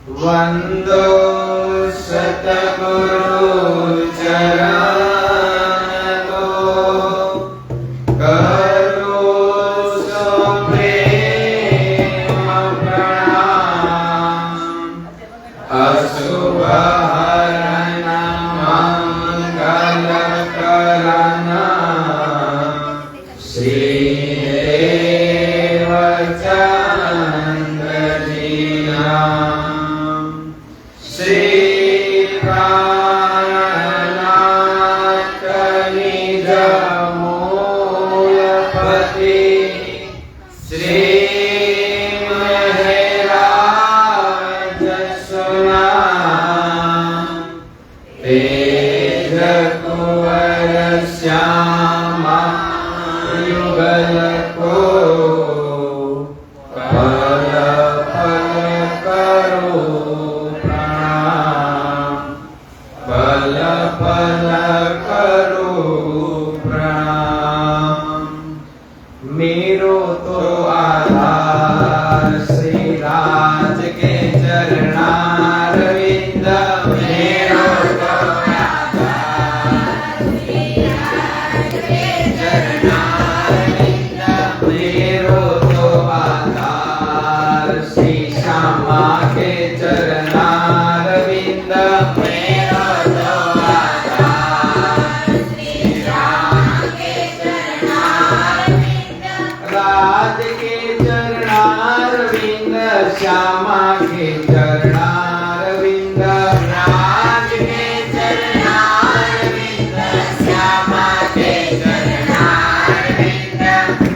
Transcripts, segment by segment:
वंदो सतगुरु चरण को करो सुप्रेम प्रणाम। अशुभ हरण मंगल करण श्रीदेव चंद्र जी नाम। श्री प्राणनाथ निज मूलपति श्री महराज सुनाम। तेज कुंवर श्यामा युगल को पल पल करो प्रणाम। पल पल करो प्रणाम। मेरो तो आधार श्री राज के चरणारविंद। मेरो तो आधार श्री राज के चरणारविंद। मेरो तो आधार श्री श्यामा के चरणारविंद। मेरो तो आधार श्री राम के चरणारविंद। राज के चरणारविंद श्यामा के चरणारविंद। राज के चरणारविंद श्यामा के चरणारविंद।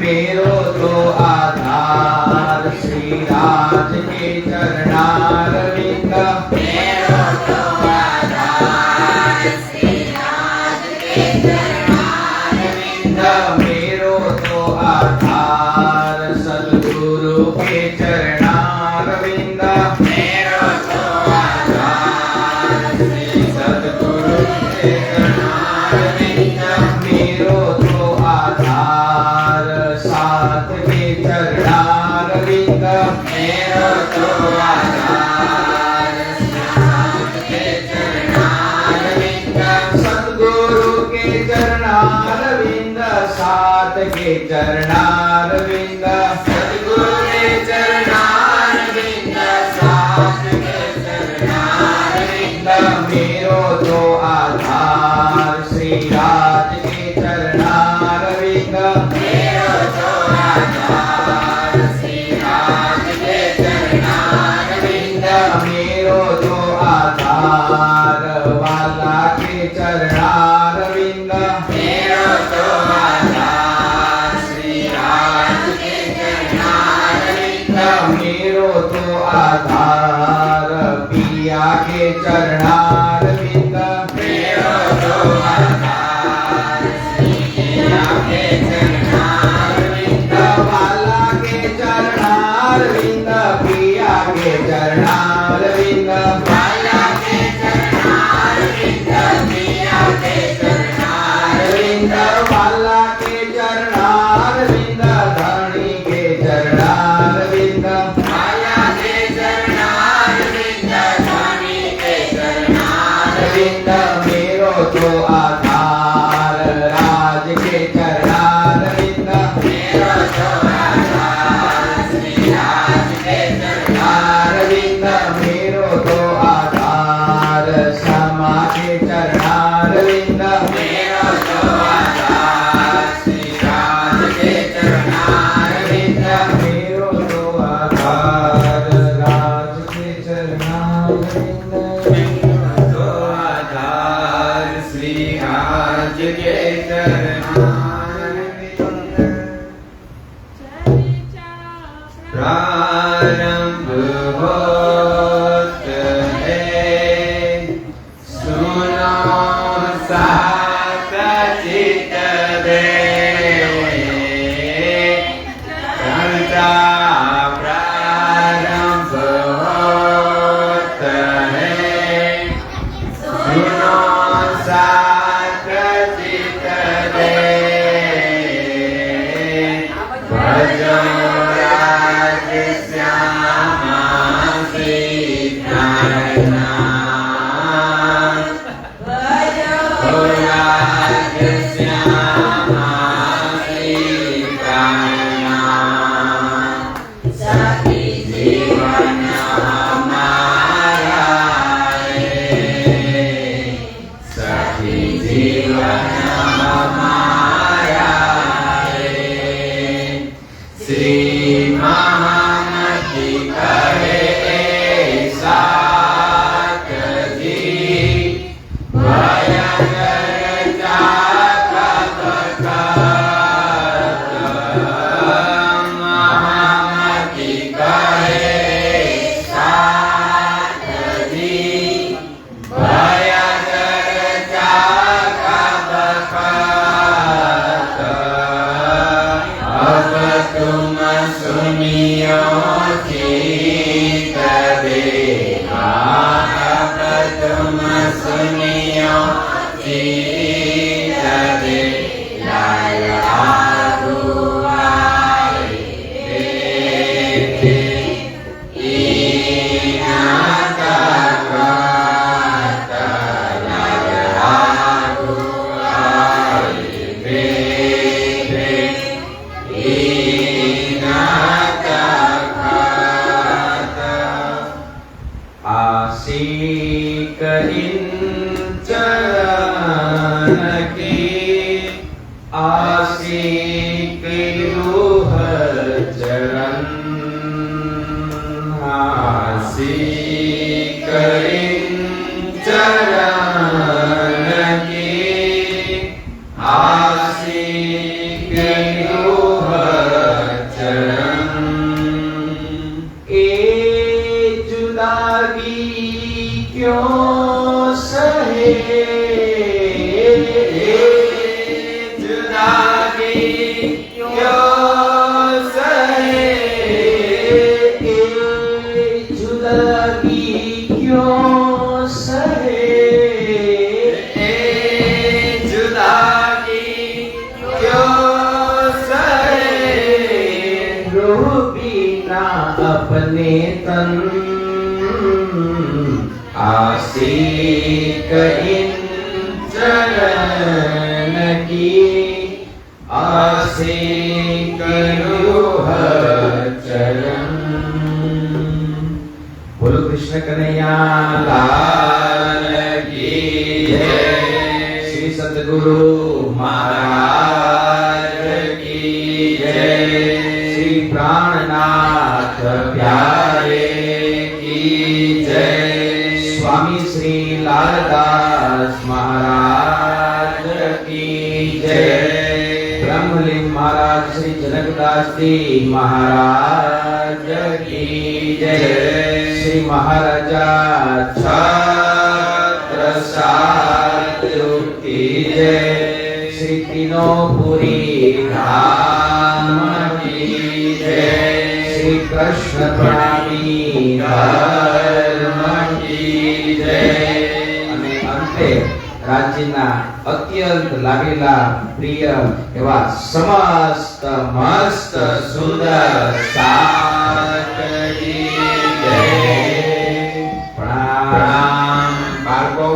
मेरो तो आधार श्री राज के चरणारविंद। मेरो तो आधार श्री राज के चरणारविंद। मेरो तो आधार सद्गुरु के चरणारविंद। मेरो तो आधार श्री सद्गुरु के चरणारविंद। मेरो तो आधार साथ के चरणारविंद। मेरो तो आधार साथ के चरणारविंद। सद्गुरु के चरणारविंद साथ के चरणारविंद। सद्गुरु के चरणारविंद साथ के चरणारविंद। मेरो तो आधार श्री राज के चरणारविंद। मेरो तो आधार श्री राज के चरणारविंद। मेरो तो आधार वाला के चरणारविंद। मेरो तो आधार श्री राज के चरणारविंद। मेरो तो आधार पिया के चरणारविंद। मेरो तो आधार श्री पिया के चरणारविंद। वाला के चरणारविंद पिया के चरणारविंद। वाला के चरणारविंद पिया के चरणारविंद। वाला के चरणारविंद धनी के चरणारविंद। वाला के चरणारविंद धनी के चरणारविंद। अपने तन आशिक इन चरण की आशिक रूह चरण। बोलो कृष्ण कन्हैया लाल की जय। श्री सद्गुरु महाराज की जय। श्री प्राणनाथ प्यारे की जय। स्वामी श्री लालदास महाराज की जय। ब्रह्मलिंग महाराज श्री जनकदास जी महाराज की जय। श्री महाराजा छत्रसाल की जय। श्री तीनों पुरी धाम की जय। श्री कृष्ण प्रणामी धर्म की जय। અને અંતે રાજ્યના અત્યંત લાગેલા પ્રિય એવા સમસ્ત મસ્ત સુંદર સાકરી જય। પ્રણામ બાળકો।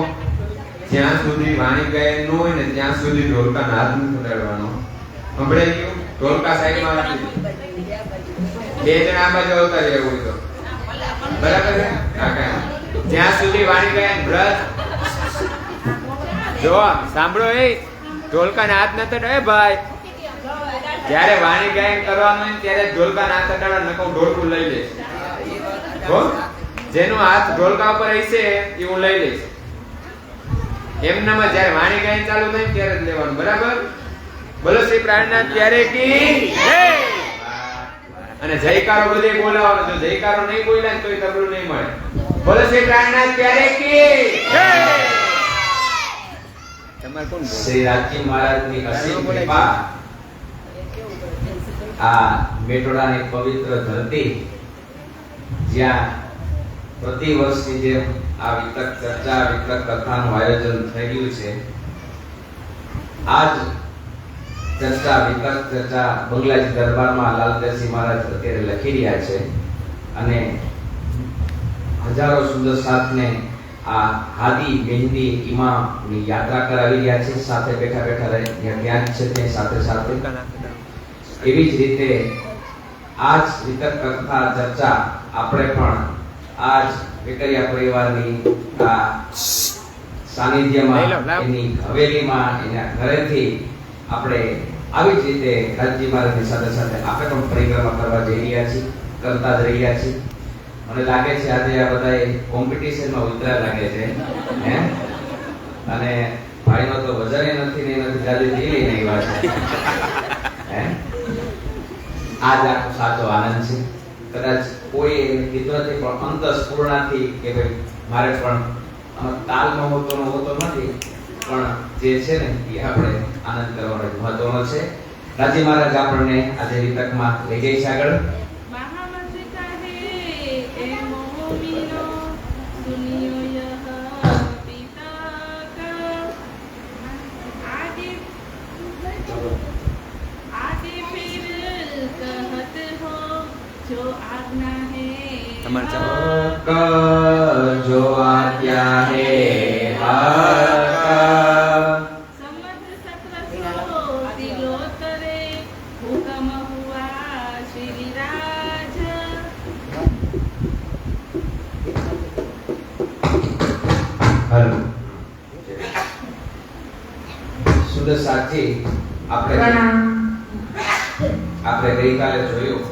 જ્યાં સુધી વાણી ગાયન ન હોય ને ત્યાં સુધી ઢોલકાનો હાથ નથી ઉડાડવાનો। સંભળાઈ ગયું? ઢોલકા સાઈડમાં રાખી દો। બે જણા આ બાજુ આવતા રહેવું હોય તો બરાબર છે? હા કાંઈ જ્યાં સુધી વાણી ગાયન વ્રત જો સાંભળો એ ઢોલકાના હાથ નતો એ ભાઈ જ્યારે વાણી ગાયન કરવાનું હોય ત્યારે ઢોલકાના હાથ અડાડવા નકો ઢોલકું લઈ લે હો જેનો હાથ ઢોલકા ઉપર હશે એ હું લઈ લઈશ એમનામાં જ્યારે વાણી ગાયન ચાલુ થાય ત્યારે જ લેવાનું બરાબર। બોલો શ્રી પ્રાણનાથ પ્યારે કી જય। અને જયકારો બધે બોલાવવાનો જો જયકારો નહીં બોલ્યા તોય તબલું નહીં મળે। બોલો શ્રી પ્રાણનાથ પ્યારે કી જય। તમાર કોણ બોલે? શ્રી રાજજી મહારાજની અસીમ કૃપા આ મેટોડાની પવિત્ર ધરતી જ્યાં પ્રતિ વર્ષની જેમ આ વિતક ચર્ચા વિતક કથાનું આયોજન થઈ રહ્યું છે। આજ ચર્ચા વિતક ચર્ચા બંગલાજી દરબારમાં લાલદાસજી મહારાજ અત્યારે લખી રહ્યા છે અને હજારો સુંદર સાથને આ હાદી મહેંદી ઇમામની યાત્રા કરાવી રહ્યા છે. સાથે બેઠા બેઠા ત્યાં જ છે તે સાથે સાથે એવી જ રીતે આ જ વિતક કથા ચર્ચા આપણે પણ આ જ વેકરિયા પરિવારની આ સાનિધ્યમાં એની હવેલીમાં એના ઘરેથી આપણે આવી જ રીતે રાજજી મહારાજની સાથે સાથે આપણે પણ પરિક્રમા કરવા જઈ રહ્યા છીએ, કરતા જ રહ્યા છીએ. મને લાગે છે આજે આ બધા કોમ્પિટિશનમાં ઉતરા લાગે છે હે, અને ભાઈનો તો વજન નથી ને એનાથી જાજી દિલી નહીં વાત હે. આ જ આખો સાચો આનંદ છે. કદાચ કોઈ એને કીધું નથી પણ અંતસ્ફૂર્ણાથી કે ભાઈ મારે પણ તાલમાં હોતો નથી, પણ જે છે ને એ આપણે આનંદ કરવાનો મહત્વનો છે. રાજી મહારાજ આપણને આજે વિતકમાં લઈ જાય છે આગળ. जो आज्ञा है समझ सकलो तिलोतरे हुकम हुआ श्री राज. હલો સુંદર સાચી આપણે ગઈકાલે જોયું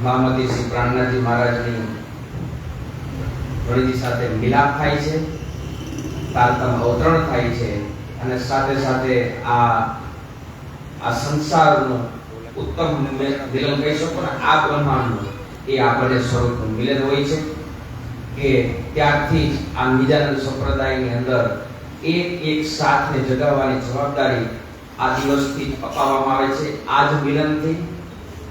મહામતી શ્રી પ્રાણનાથજી મહારાજની વડીજી સાથે મિલાપ થાય છે, તારતમ અવતરણ થાય છે, અને સાથે સાથે આ સંસારનું ઉત્તમ મિલન કહી શકો ને, આ બ્રહ્માંડનું એ આપણને સ્વરૂપનું મિલન હોય છે. કે ત્યારથી જ આ નિજાનંદ સંપ્રદાયની અંદર એક સાથને જગાવવાની જવાબદારી આ દિવસથી અપાવવામાં આવે છે. આ જ મિલનથી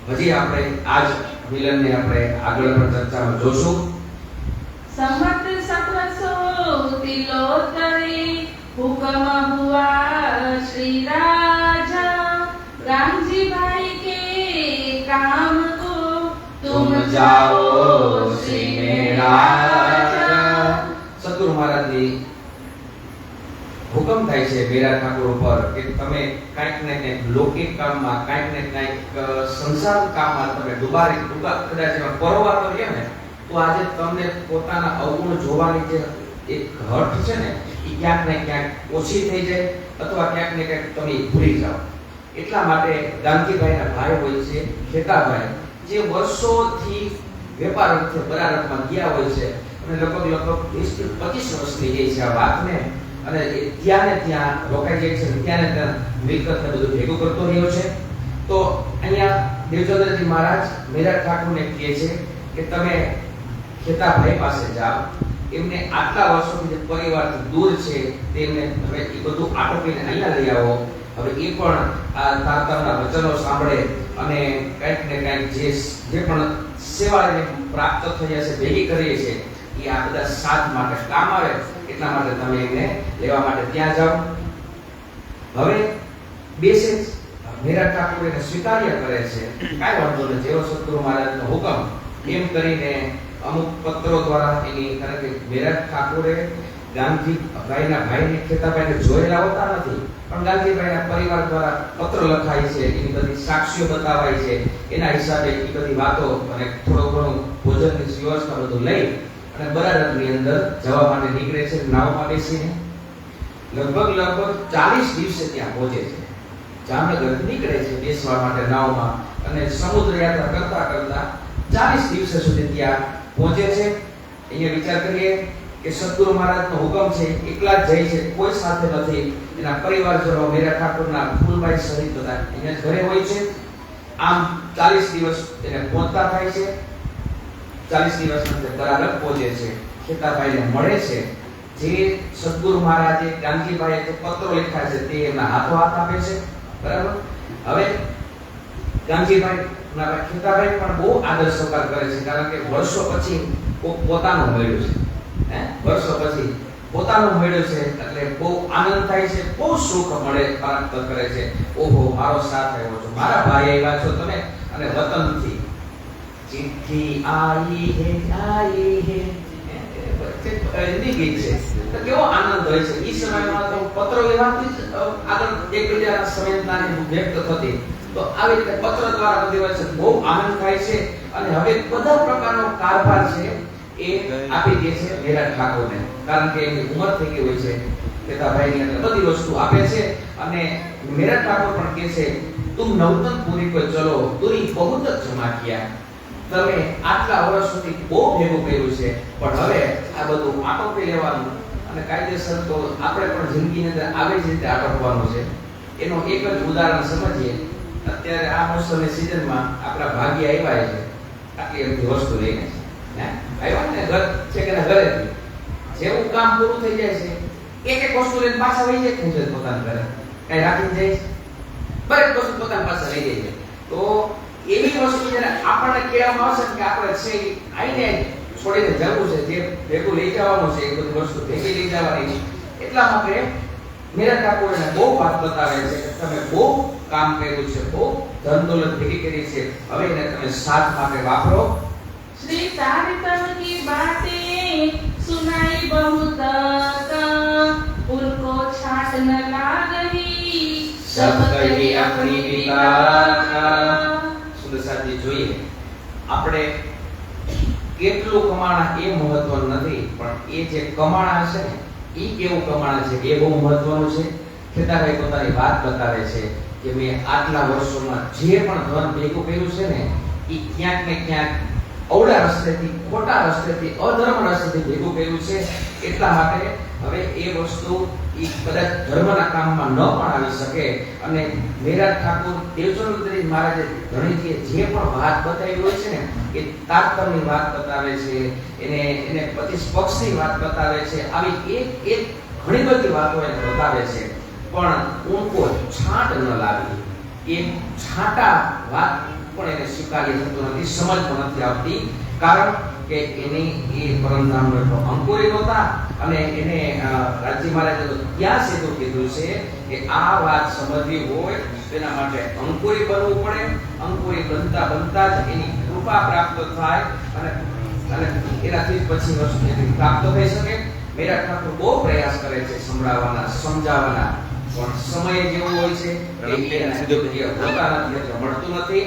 હજી આપણે આ જ મિલનને આપણે આગળ પણ ચર્ચામાં જોશું. समत सकलसो तिलोतरे हुकम हुआ श्री राजा. राम जी भाई के काम को तुम जाओ श्री मेरा. સદગુરુ મહારાજની હુકમ થાય છે મેરા ઠાકોર ઉપર કે તમે કાંઈક ને કાંઈક લૌકિક કામમાં, કાંઈક ને કાંઈક સંસાર કામમાં તમે કદાચ એમાં પરવા તો રહે ને, તો આજે તમને પોતાના અવગુણ જોવાની જે એક ઘટ છે ને એ ક્યાંક ને ક્યાંક ઓછી થઈ જાય, અથવા ક્યાંક ને ક્યાંક તમે ભૂલી જાઓ. એટલા માટે ગાંધીભાઈના ભાઈ હોય છે ખેતાભાઈ, જે વર્ષોથી વેપાર અર્થે બરારતમાં ગયા હોય છે, અને લગભગ 20 થી 25 વર્ષ થઈ ગઈ છે આ વાતને, અને ત્યાં ને ત્યાં રોકાઈ જાય છે, ત્યાં ને ત્યાં મિલકતને બધું ભેગું કરતો રહ્યો છે. તો અહીંયા દેવચંદ્રજી મહારાજ મેરા ઠાકોરને કહે છે કે તમે ખેતાભાઈ પાસે જાઓ, એમને આટલા વર્ષોથી જે પરિવારથી દૂર છે તેમને હવે એ બધું આટોપીને અહીંયા લઈ આવો. હવે એ પણ આ તારતમના વચનો સાંભળે અને કંઈક ને કંઈક જે પણ સેવા પ્રાપ્ત થઈ હશે ભેગી કરીએ છે એ આ બધા સાથ માટે કામ આવે, એટલા માટે તમે એમને લેવા માટે ત્યાં જાઓ. હવે બેસે મેરા ઠાકોર એને સ્વીકાર્ય કરે છે, કાંઈ વાંધો નહીં, જેવો સદગુરુ મહારાજનો હુકમ એમ કરીને અમુક પત્રો દ્વારા એની, કારણ કે મેરા ઠાકોરે ગાંધીભાઈના ભાઈને ખેતાભાઈને જોયેલા હોતા નથી, પણ ગાંધીભાઈના પરિવાર દ્વારા પત્ર લખાય છે, એની બધી સાક્ષીઓ બતાવાય છે, એના હિસાબે એ બધી વાતો અને થોડું ઘણું ભોજનની વ્યવસ્થા બધું લઈ અને બરારતની અંદર જવા માટે નીકળે છે. નાવમાં બેસીને લગભગ 40 દિવસે ત્યાં પહોંચે છે. જામનગર નીકળે છે બેસવા માટે નાવમાં, અને સમુદ્ર યાત્રા કરતા કરતા 40 દિવસ સુધી ત્યાં પહોંચે છે. અહીંયા વિચાર કરીએ કે સદગુરુ મહારાજનો હુકમ છે, એકલા જ જાય છે, કોઈ સાથે નથી. એના પરિવારજનો મેરા ઠાકોરના ફૂલભાઈ સહિત બધા અહીંયા ઘરે હોય છે. આમ 40 દિવસ એને પહોંચતા થાય છે. 40 દિવસ અંદર બરાબર પહોંચે છે, ખેતાભાઈને મળે છે. જે સદગુરુ મહારાજે ગાંધીભાઈએ જે પત્રો લખ્યા છે તે એમના હાથો હાથ આપે છે. બરાબર. હવે ગાંધીભાઈ ખેતાભાઈ પણ બહુ આદર સત્કાર કરે છે, કારણ કે વર્ષો પછી પોતાનું મળ્યું છે, વર્ષો પછી પોતાનું મળ્યું છે, એટલે બહુ આનંદ થાય છે, બહુ સુખ મળે, પ્રાપ્ત કરે છે. ઓહો, મારો સાથ આવ્યો છો, મારા ભાઈ આવ્યા છો તમે, અને વતનથી चिट्ठी आई है हिंदी गीत છે તો કેવો આનંદ હોય છે ઈ સમયમાં તો પત્રો લેવાથી જ આગળ એકબીજાના સંવેદનાને વ્યક્ત થતી તો આવી રીતે પત્ર દ્વારા બધી વચ્ચે બહુ આનંદ થાય છે અને હવે બધા પ્રકારનો કારભાર છે એ આપી દે છે મેરા ઠાકોરને કારણ કે એની ઉંમર થઈ ગઈ હોય છે કેતાભાઈની અંદર બધી વસ્તુ આપે છે અને મેરા ઠાકોર પણ કહે છે તુમ નવતનપુરી પર ચલો તુરી બહુત જ જમા કિયા તમે આટલા વર્ષ સુધી બહુ ભેગું કર્યું છે પણ હવે આ બધું આટોપી લેવાનું અને કાયદેસર તો આપણે પણ જિંદગીની અંદર આવી જ રીતે આટોપવાનું છે એનો એક જ ઉદાહરણ સમજીએ અત્યારે આ મોસમની સિઝનમાં આપણા ભાગ્ય આવ્યા છે આટલી બધી વસ્તુ લઈને હે આવ્યા ને ઘર છે કે ના ઘરે જેવું કામ પૂરું થઈ જાય છે એક એક વસ્તુ લઈને પાછા વહી જાય છે પોતાના ઘરે કઈ રાખીને જાય છે બરાબર વસ્તુ પોતાના પાસે લઈ જાય છે તો એવી વસ્તુ જ્યારે આપણને કહેવામાં આવશે કે આપણે છે આઈને છોડીને જવું છે જે ભેગું લઈ જવાનું છે એ બધી વસ્તુ ભેગી લઈ જવાની એટલા માટે મેરા ઠાકોરને બહુ વાત બતાવે છે કે તમે બહુ કામ કર્યું છે બહુ ધન દોલત ભેગી કરી છે હવે એને તમે સાથ માટે વાપરો श्री सारितम की बातें सुनाई बहुत उनको छाट न लागही सब कही अपनी पिता સુંદર સાથી જોઈએ આપણે કેટલું કમાણા એ મહત્વનું નથી પણ એ જે કમાણા છે ને એ કેવું કમાણા છે એ બહુ મહત્વનું છે ખેતાભાઈ પોતાની વાત બતાવે છે કે મેં આટલા વર્ષોમાં જે પણ ધન ભેગું કર્યું છે ને એ ક્યાંક ને ક્યાંક અવળા રસ્તેથી ખોટા રસ્તેથી અધર્મ રસ્તેથી ભેગું કર્યું છે એટલા માટે હવે એ વસ્તુ એ કદાચ ધર્મના કામમાં ન પણ આવી શકે અને મેરા ઠાકોર દેવચંદ્ર મહારાજે ધણીજીએ જે પણ વાત બતાવી હોય છે ને એ તાત્પર્યની વાત બતાવે છે એને પક્ષની વાત બતાવે છે આવી એક ઘણી બધી વાતો એને બતાવે છે પણ ઉनको છાંટ ન લાવી એ છાંટા વાત પણ એને સ્વીકાર્ય થતું નથી સમજ પણ નથી આવતી કારણ કે એની એ પરમધામનો એટલો અંકુરી નહોતા અને એને રાજ્ય મહારાજે તો ત્યાં સીધું કીધું છે કે આ વાત સમજવી હોય તેના માટે અંકુરી બનવું પડે અંકુરી બનતા બનતા જ એની કૃપા પ્રાપ્ત થાય અને એનાથી પછી વસ્તુ પ્રાપ્ત થઈ શકે મેરા ઠાકોર બહુ પ્રયાસ કરે છે સંભળાવવાના સમજાવવાના પણ સમય જેવો હોય છે હોતા નથી એટલે મળતું નથી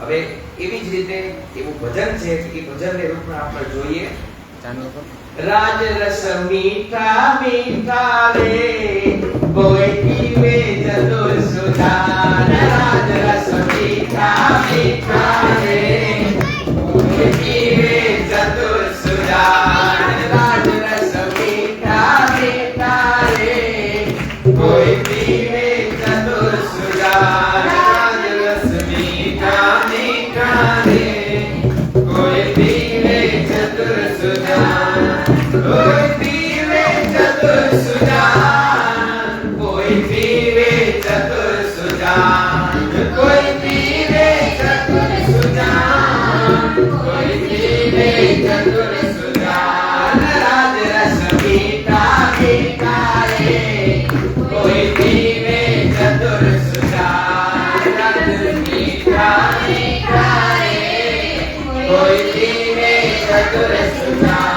હવે એવી જ રીતે એવું ભજન છે એ ભજનને રૂપમાં આપણે જોઈએ રાજ રસ મીઠા મીઠા રે કોઈ પીવે જદુર સુધાર રાજ રસ મીઠા મીઠા રે કોઈ પીવે જદુર સુધાર રાજ રસ મીઠા મીઠા રે કોઈ પીવે જદુર સુધાર રાજ રસ મીઠા મીઠા રે કોઈ પીવે જદુર સુધાર કોઈ પીવે ચતુર સુજાન કોઈ પીવે ચતુર સુજાન કોઈ પીવે ચતુર સુજાન કોઈ પીવે ચતુર સુજાન રાજ રસ મીઠા મીઠા રે કોઈ પીવે ચતુર સુજાન રાજ મીઠા મીઠા રે કોઈ પીવે ચતુર સુજાન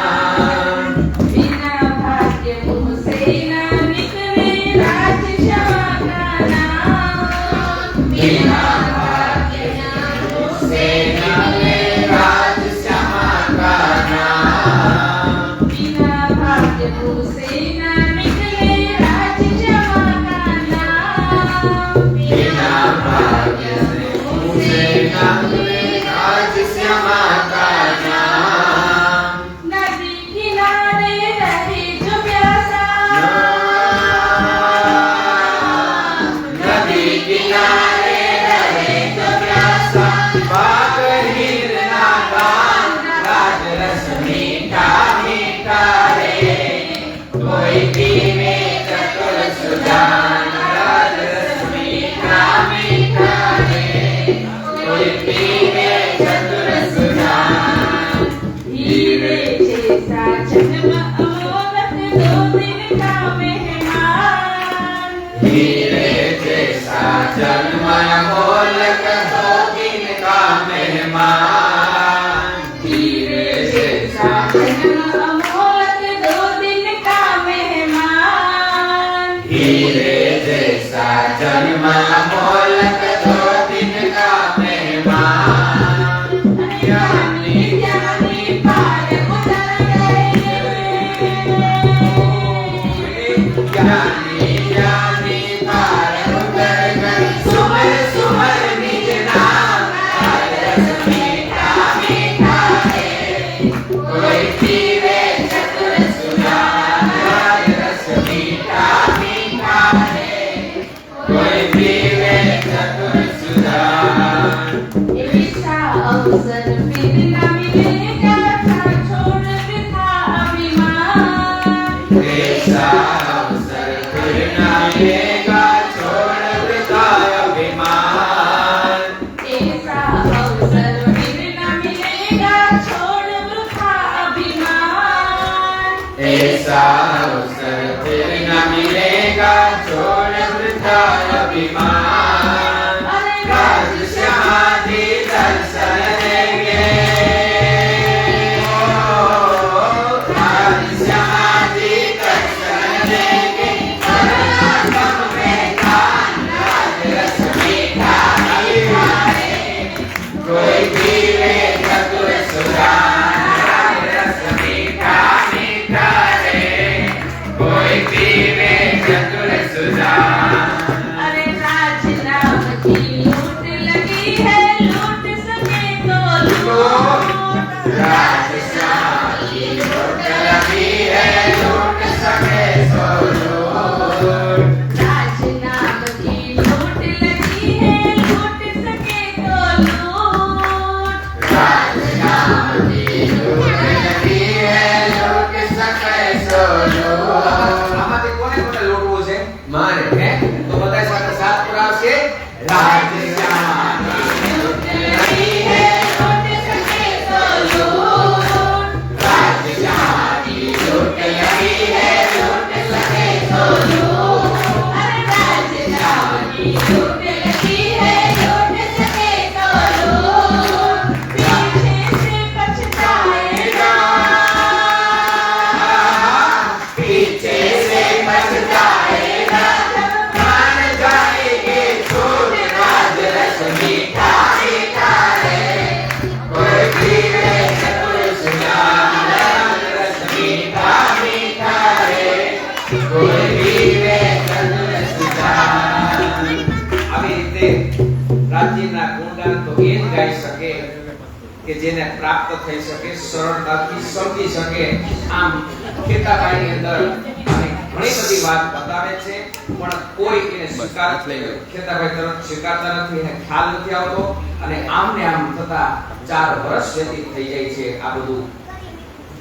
जन्म मोलक 2 दिन का मेहमान કોઈ પીવે ચતુર સુજાન રસ મીઠા મીઠા રે કોઈ પીવે ચતુર સુજાન ऐसा अवसर फिर न मिलेगा था छोड़ वृथा अभिमान ऐसा अवसर फिर न मिलेगा छोड़ वृथा अभिमान ऐसा अवसर फिर न मिलेगा छोड़ वृथा अभिमान ऐसा अवसर फिर न मिलेगा छोड़ वृथा अभिमान राज समाधि दर्शन देंगे राज समाधि दर्शन देंगे परमात्म में खान राज रस मीठा मीठा रे कोई पीवे चतुर सुजान राज रस मीठा मीठा रे कोई पीवे चतुर सुजान अरे राज नाम की लूट लगी है लूट सके तो लूट राज समाधि लूट लगी है लूट सके सो लूट राज नाम की लूट लगी है लूट सके तो लूट राज समाधि लूट लगी है लूट सके सो लूट આમાંથી કોને કોને લૂંટવું છે मारे હે તો બધા સાથે સાથ પુરાવશે राज समाधि लूट लगी है लूट सके तो लूट राज समाधि लूट लगी है लूट सके सो लूट अरे राज नाम की लूट लगी है लूट सके तो लूट पीछे से पछताएगा पीछे से पछताएगा मान जाएंगे छोड़ राज रस मीठा मीठा रे कोई पीवे चतुर सुजान राज रस मीठा मीठा रे कोई पीवे चतुर सुजान આવી રીતે રાજીના ગુણગાન તો એ જ ગાઈ શકે કે જેને પ્રાપ્ત થઈ શકે સરળતાથી સમજી શકે આમ ખેતાબાઈની અંદર અને ઘણી બધી વાત બતાવે છે પણ કોઈ એને સ્વીકાર ખેતાબાઈ તરફ સ્વીકારતા નથી એને ખ્યાલ નથી આવતો અને આમને આમ થતા 4 વર્ષ વ્યતીત થઈ જાય છે આ બધું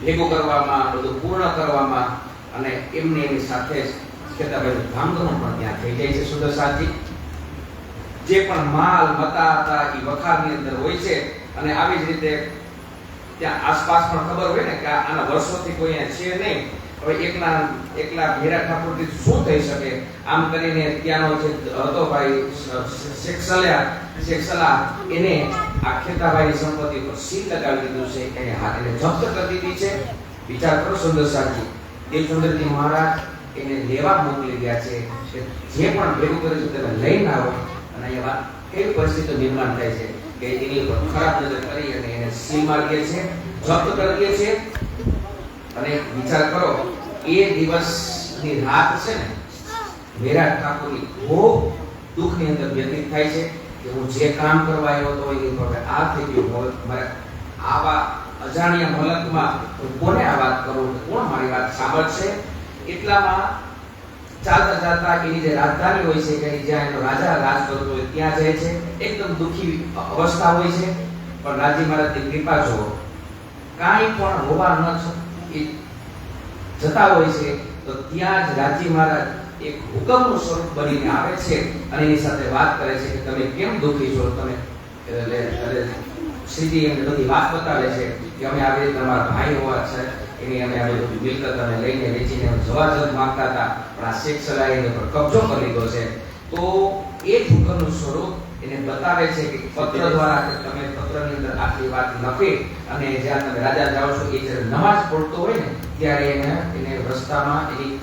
ભેગું કરવામાં બધું પૂર્ણ કરવામાં અને એમની સાથે જ ખેતાબાઈનું ધામધૂમ પણ ત્યાં થઈ જાય છે સુદર્શાજી જે પણ માલ મતા હતા એ વખારની અંદર હોય છે અને આવી જ રીતે ત્યાં આસપાસ પણ ખબર હોય ને કે આના વર્ષોથી કોઈ અહીંયા છે નહીં હવે એકલા ભેરા ઠાકોરથી શું થઈ શકે આમ કરીને ત્યાંનો જે હતો ભાઈ શેખસલા એને આ ખેતાભાઈની સંપત્તિ પર સીલ લગાવી દીધું છે એને હાથ એને જપ્ત કરી દીધી છે વિચાર કરો સુંદરસાજી દેવચંદ્રજી મહારાજ એને લેવા મોકલી ગયા છે કે જે પણ ભેગું કર્યું છે તમે લઈને આવો અને અહીંયા કેવી પરિસ્થિતિ નિર્માણ થાય છે કે એની ઉપર ખરાબ નજર કરી અને એને સીલ મારીએ છે જપ્ત કરી દે છે અને વિચાર કરો એ દિવસની રાત છે ને વિરાટ ઠાકોરની ખૂબ દુઃખની અંદર વ્યતીત થાય છે કે હું જે કામ કરવા આવ્યો હતો એની પર આ થઈ ગયું મારે આવા અજાણ્યા મલકમાં હું કોને આ વાત કરું કોણ મારી વાત સાંભળશે એટલામાં ચાલતા ચાલતા એની જે રાજધાની હોય છે કે જ્યાં એનો રાજા રાજ કરતો હોય ત્યાં જાય છે એકદમ દુઃખી અવસ્થા હોય છે પણ રાજી મહારાજની કૃપા જો કાંઈ પણ હોવા ન એ જતા હોય છે તો ત્યાં જ રાજી મહારાજ એક હુકમનું સ્વરૂપ બનીને આવે છે અને એની સાથે વાત કરે છે કે તમે કેમ દુઃખી છો તમે શ્રીજી એમને બધી વાત બતાવે છે કે અમે આવી રીતે તમારા ભાઈ હોવા છે એની અમે આ બધું મિલકત અમે લઈને વેચીને જવા માંગતા હતા પણ આ શેખ સલાહ એની પર કબજો કરી લીધો છે તો એ જ હુકમનું સ્વરૂપ એને બતાવે છે કે પત્ર દ્વારા કે તમે પત્રની અંદર આટલી વાત લખી અને જ્યાં તમે રાજા જાઓ છો એ જ્યારે નમાજ પઢતો હોય ને ત્યારે એને રસ્તામાં એની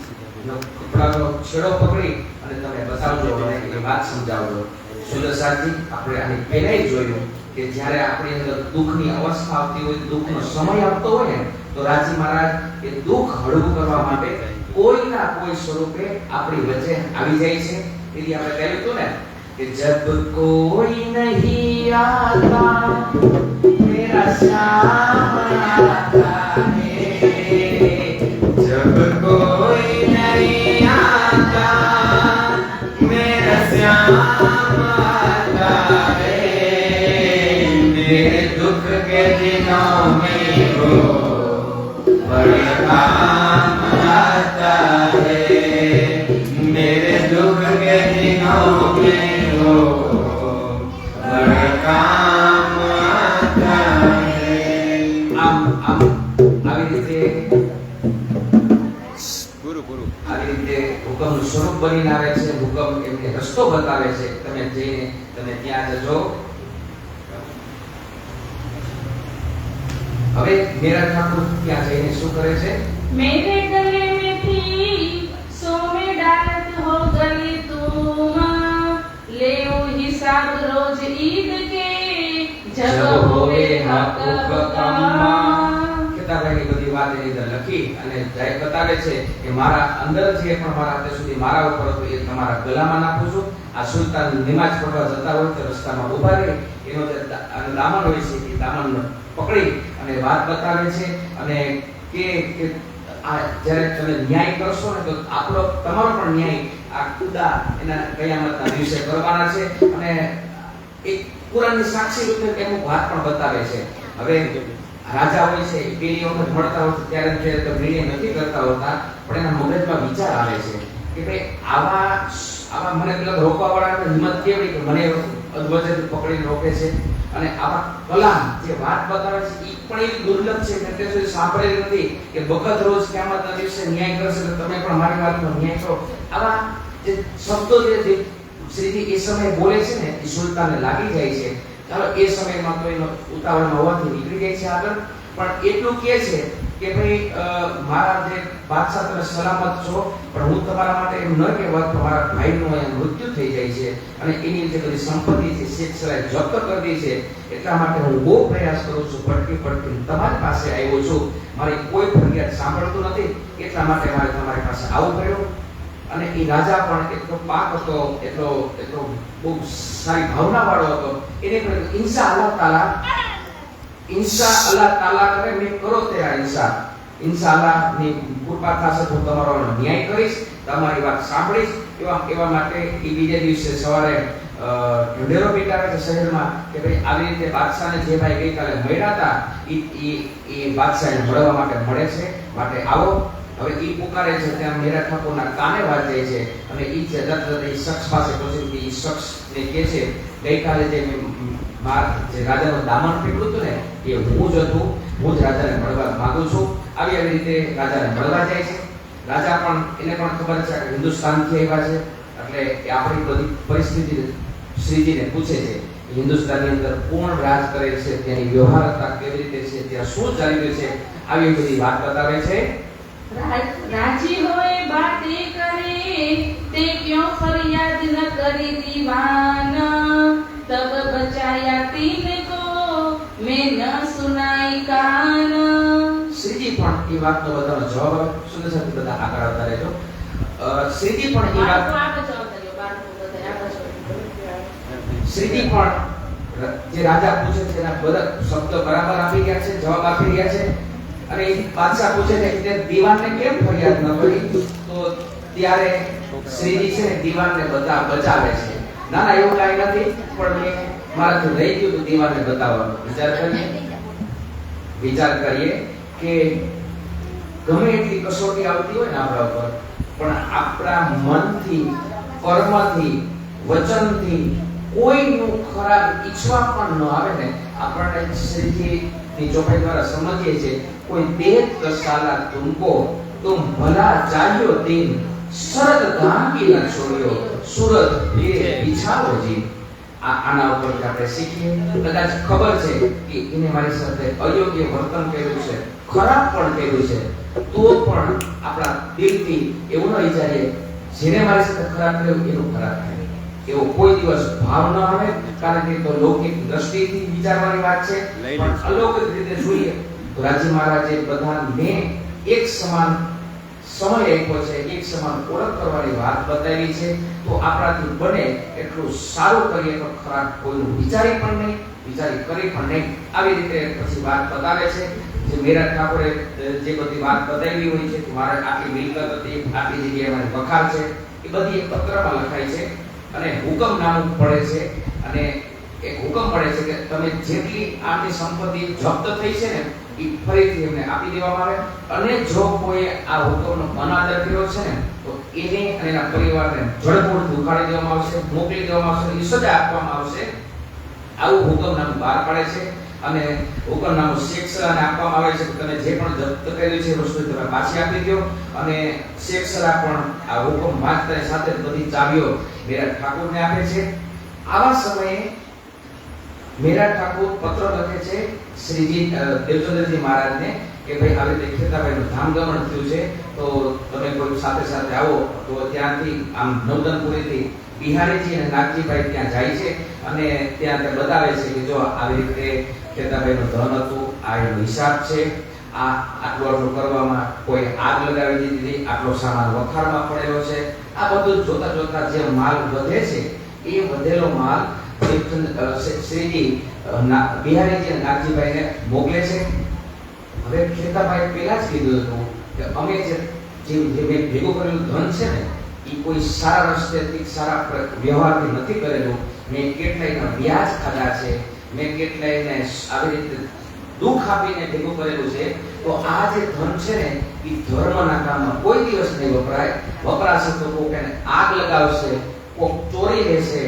કપડાનો છેડો પકડી અને તમે બતાવજો અને એ વાત સમજાવજો સુદર્શાજી આપણે આની પહેલા જોયું કે જ્યારે આપણી અંદર દુઃખની અવસ્થા આવતી હોય દુઃખનો સમય આવતો હોય ને તો રાજી મહારાજ એ દુઃખ હળવું કરવા માટે કોઈના કોઈ સ્વરૂપે આપણી વચ્ચે આવી જાય છે તેથી આપણે કહ્યું હતું ને कि जब कोई नहीं आता मेरा श्याम आता है, जब कोई नहीं आता मेरा श्याम आता है, मेरे दुख के दिनों में वो बड़े काम आता है, मेरे दुख के दिनों में वो बड़े काम आता है। આવી રીતે આવી રીતે હુકમનું સ્વરૂપ બનીને આવે છે, હુકમ એમને રસ્તો બતાવે છે, તમે જઈને તમે ત્યાં જજો. હવે મેરા ઠાકુર ત્યાં જઈને શું કરે છે? मेरे गले में थी सो में डालत हो गली तुम, ले हिसाब रोज ईद के जब होवे हक कम. કેતાભાઈની બધી વાત એની અંદર લખી અને જાય બતાવે છે કે મારા અંદર જે પણ મારા અત્યાર સુધી મારા ઉપર હતું એ તમારા ગલામાં નાખું છું. આ સુલતાન નમાજ પઢવા જતા હોય તો રસ્તામાં ઊભા રહી એનો જે દામન હોય છે એ દામન પકડી અને વાત બતાવે છે અને કે આ જ્યારે તમે ન્યાય કરશો ને તો આપણો તમારો પણ ન્યાય આ ખુદા એના કયામતના દિવસે કરવાના છે અને એક કુરાનની સાક્ષી રૂપે એનું વાત પણ બતાવે છે. હવે રાજા હોય છે એ પેલી વખત મળતા હોય ત્યારે તો નિર્ણય નથી કરતા હોતા, પણ એના મગજમાં વિચાર આવે છે કે ભાઈ આવા મને પેલા રોકવા વાળા હિંમત કેવી કે મને અધવચે પકડીને રોકે છે અને આવા કલામ જે વાત બતાવે છે એ પણ એક દુર્લભ છે મેં ત્યાં સુધી સાંભળેલી નથી કે વખત રોજ કિયામતના દિવસે ન્યાય કરશે તો તમે પણ મારી વાતનો ન્યાય કરો. આવા જે શબ્દો જે શ્રીજી એ સમયે બોલે છે ને એ સુલતાનને લાગી જાય છે. ચાલો એ સમયમાં તો એનો ઉતાવળમાં હોવાથી નીકળી જાય છે આગળ, પણ એટલું કહે છે કે ભાઈ મારા જે બાદશાહ તમે સલામત છો, પણ હું તમારા માટે એમ ન કહેવાત તો મારા ભાઈનું અહીંયા મૃત્યુ થઈ જાય છે અને એની જે બધી સંપત્તિ છે શેખસરાએ જપ્ત કરી દી છે, એટલા માટે હું બહુ પ્રયાસ કરું છું, ભટકી તમારી પાસે આવ્યો છું, મારી કોઈ ફરિયાદ સાંભળતું નથી, એટલા માટે મારે તમારી પાસે આવવું પડ્યું. અને એ રાજા પણ એટલો પાક હતો, એટલો બહુ સારી ભાવના વાળો હતો, એને પણ ઇન્સા અલ્લાહ તાલા કરે મેં કરો તેરા ઇન્સા અલ્લાહની કૃપા થશે તો તમારો ન્યાય કરીશ, તમારી વાત સાંભળીશ. એવા માટે એ બીજે દિવસે સવારે ઢંઢેરો પીટાવે છે શહેરમાં કે ભાઈ આવી રીતે બાદશાહને જે ભાઈ ગઈકાલે મળ્યા હતા એ બાદશાહને મળવા માટે મળે છે, માટે આવો. હવે ઈ પુકારે છે ત્યાં મેરા ઠાકોરના કાને વાગે છે અને ઈ જતા એ શખ્સ પાસે પહોંચી એ શખ્સને કહે છે ગઈકાલે જે રાજાનું દામન પીડ્યું હતું ને એ હું જ હતું, હું જ રાજાને મળવા માંગુ છું. આવી રીતે રાજાને મળવા જાય છે. રાજા પણ એને પણ ખબર છે કે હિન્દુસ્તાનથી આવ્યા છે એટલે એ આપણી બધી પરિસ્થિતિ શ્રીજીને પૂછે છે હિન્દુસ્તાનની અંદર કોણ રાજ કરે છે, ત્યાંની વ્યવહારતા કેવી રીતે છે, ત્યાં શું ચાલી રહ્યું છે, આવી બધી વાત બતાવે છે. राजी होए बातें करे ते क्यों फरियाद न करी दीवान, तब बचाया तीन को मैं न सुनाई कान. શ્રીજી પણ એ વાતનો બધાનો જવાબ આવે. સુંદર સાથે બધા આગળ આવતા રહેજો. શ્રીજી પણ એ વાત શ્રીજી પણ જે રાજા પૂછે છે એના બધા શબ્દ બરાબર આપી ગયા છે, જવાબ આપી રહ્યા છે. અને બાદશાહ પૂછે છે કે દીવાનને કેમ ફરિયાદ ન કરી, તો ત્યારે શ્રીજી છે ને દીવાનને બચાવે છે. ના ના એવું કાંઈ નથી, પણ મેં મારાથી રહી ગયું તો દીવાનને બતાવવાનો વિચાર કરીએ કે ગમે એટલી કસોટી આવતી હોય ને આપણા ઉપર, પણ આપણા મનથી, કર્મથી, વચનથી કોઈનું ખરાબ ઈચ્છવા પણ ન આવે ને આપણને શ્રીજીની ચોપાઈ દ્વારા સમજીએ છીએ. कोई देख तो साला तुमको तुम भला चाहियो दिन शरद धाम की न छोड़ियो सूरत ये बिछाओ जी. આના ઉપર આપણે શીખીએ. કદાચ ખબર છે કે એને મારી સાથે અયોગ્ય વર્તન કર્યું છે, ખરાબ પણ કર્યું છે, તો પણ આપણા દિલથી એવું ન વિચારીએ જેને મારી સાથે ખરાબ કર્યું એનું ખરાબ થાય એવો કોઈ દિવસ ભાવ ન આવે, કારણ કે તો લૌકિક દ્રષ્ટિથી વિચારવાની વાત છે, પણ અલૌકિક રીતે જોઈએ તો રાજી મહારાજે બધાને એક સમાન સમય આપ્યો છે, એક સમાન ઓળખ કરવાની વાત બતાવી છે. તો આપણાથી બને એટલું સારું કરીએ તો ખરાબ કોઈનું વિચારી પણ નહીં, વિચારી કરી પણ નહીં. આવી રીતે પછી વાત બતાવે છે. જે મેરા ઠાકોરે જે બધી વાત બતાવી હોય છે કે મારે આટલી મિલકત હતી, આટલી જગ્યાએ મારી વખાર છે, એ બધી એક પત્રમાં લખાય છે અને હુકમનામું પડે છે. અને એક હુકમ પડે છે કે તમે જેટલી આની સંપત્તિ જપ્ત થઈ છે ને એ ફરીથી એમને આપી દેવામાં આવે. અને જો કોઈ આ હુકમનો અનાદર કર્યો છે ને તો એને અને એના પરિવારને જડમૂળથી ઉખાડી દેવામાં આવશે, મોકલી દેવામાં આવશે, એ સજા આપવામાં આવશે. આવું હુકમનામું બહાર પાડે છે. અને હુકમનામું શેખસરાને આપવામાં આવે છે કે તમે જે પણ જપ્ત કર્યું છે એ વસ્તુ તમે પાછી આપી દો. અને શેખસરા પણ આ હુકમ વાંચતાની સાથે બધી ચાવીઓ મેરા ઠાકોરને આપે છે. આવા સમયે મેરા ઠાકોર પત્ર લખે છે શ્રીજી દેવચંદ્રજી મહારાજને કે ભાઈ આવી રીતે ખેતાભાઈનું ધામગમન થયું છે, તો તમે કોઈ સાથે સાથે આવો. તો ત્યાંથી આમ નવદનપુરીથી બિહારીજી અને નાગજીભાઈ ત્યાં જાય છે અને ત્યાં તે બતાવે છે કે જો આવી રીતે ખેતાભાઈનું ધન હતું, આ એનો હિસાબ છે, આ આટલું કરવામાં કોઈ આગ લગાવી દીધી, આટલો સામાન વખારમાં પડેલો છે. આ બધું જોતા જોતા જે માલ વધે છે એ વધેલો માલ શ્રીજી બિહારીજી અને નાગજીભાઈને મોકલે છે. હવે ખેતાભાઈ પહેલા જ કીધું હતું કે અમે જે ભેગું કરેલું ધન છે ને એ કોઈ સારા રસ્તેથી સારા વ્યવહારથી નથી કરેલું. મેં કેટલાયના વ્યાજ ખાધા છે, મેં કેટલાયને આવી રીતે દુઃખ આપીને ભેગું કરેલું છે. તો આ જે ધન છે ને એ ધર્મના કામમાં કોઈ દિવસ નહીં વપરાય. વપરાશે તો કોક એને આગ લગાવશે, કોક ચોરી લેશે,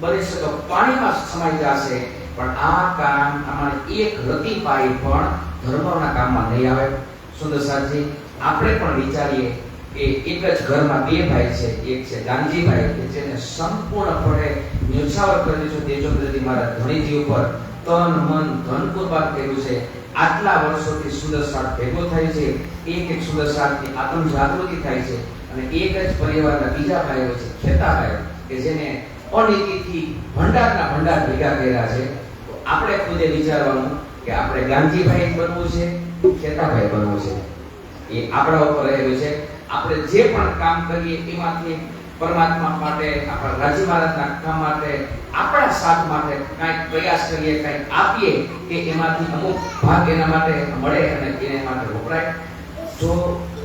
બની શકે પાણીમાં સમાઈ જશે. પણ આ કામ અમારે એક રતી પાઈ પણ ધર્મના કામમાં નહીં આવે. સુંદરસાજી, આપણે પણ વિચારીએ કે એક જ ઘરમાં બે ભાઈ છે. એક છે ગાંધીભાઈ કે જેને સંપૂર્ણપણે ન્યોછાવર કર્યું છે દેવચંદ્રજી મહારાજ ધણીજી ઉપર, તન મન ધન કુરબાન કર્યું છે. આટલા વર્ષોથી સુંદરસાદ ભેગો થાય છે, એક સુંદરસાદની આત્મ જાગૃતિ થાય છે. અને એક જ પરિવારના બીજા ભાઈઓ છે ખેતાભાઈ કે જેને અનીતિથી ભંડારના ભંડાર ભેગા કર્યા છે. તો આપણે ખુદે વિચારવાનું કે આપણે ગાંધીભાઈ બનવું છે, ખેતાભાઈ બનવું છે. એ આપણા ઉપર રહેલું છે. આપણે જે પણ કામ કરીએ એમાંથી પરમાત્મા માટે, આપણા રાજી મહારાજના કામ માટે, આપણા સાથ માટે કાંઈક પ્રયાસ કરીએ, કાંઈક આપીએ કે એમાંથી અમુક ભાગ એના માટે મળે અને એના માટે વપરાય. જો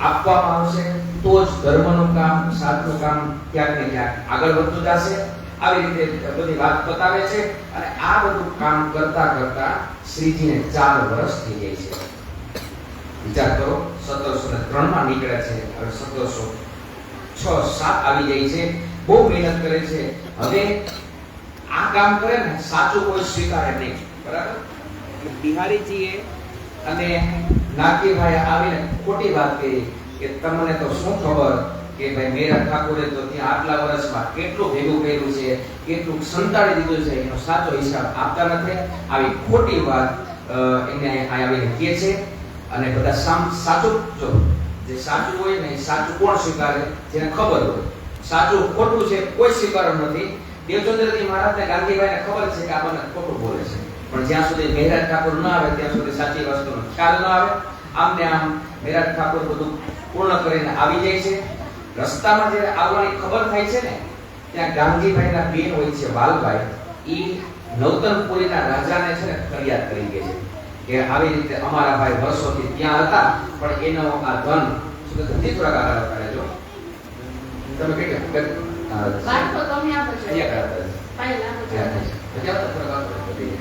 આપવામાં આવશે તો જ ધર્મનું કામ, સાધનું કામ ક્યાંક ને ક્યાંક આગળ વધતું જશે. આવી રીતે બધી વાત બતાવે છે. અને આ બધું કામ કરતા કરતા શ્રીજીને 4 વર્ષ થઈ જાય છે. વિચાર કરો, 1703 માં નીકળ્યા છે, હવે 1706-7 આવી જાય છે. બહુ મહેનત કરે છે. હવે આ કામ કરે ને સાચું કોઈ સ્વીકારે નહીં, બરાબર? બિહારીજીએ અને નાગજીભાઈ આવીને ખોટી વાત કરી કે તમને તો શું ખબર કે ભાઈ મેરા ઠાકોરે તો ત્યાં આટલા વર્ષમાં કેટલું ભેગું કર્યું છે, કેટલું સંતાડી દીધું છે, એનો સાચો હિસાબ આપતા નથી. આવી ખોટી વાત એને આવીને કહે છે. અને બધા સાચું, જો જે સાચું હોય ને એ સાચું કોણ સ્વીકારે? જેને ખબર હોય. સાચું ખોટું છે કોઈ સ્વીકારવું નથી. દેવચંદ્રજી મહારાજને ગાંધીભાઈને ખબર છે કે આ મને ખોટું બોલે છે, પણ જ્યાં સુધી મહેરાજ ઠાકોર ન આવે ત્યાં સુધી સાચી વસ્તુનો ખ્યાલ ન આવે. આમને આમ મહેરાજ ઠાકોર બધું પૂર્ણ કરીને આવી જાય છે. રસ્તામાં જે આવવાની ખબર થાય છે ને ત્યાં ગાંધીભાઈના બેન હોય છે વાલભાઈ, એ નવતનપુરીના રાજાને છે ને ફરિયાદ કરી ગઈ છે કે આવી રીતે અમારા ભાઈ વર્ષોથી ત્યાં હતા પણ એનો આ ધન સુગંધિત પ્રકાર કરેજો. તમે કેટલે વાત તો તમે આપો છો. અહીંયા કરતા પહેલા આપો છો. ત્યાં તો પ્રકાર બધી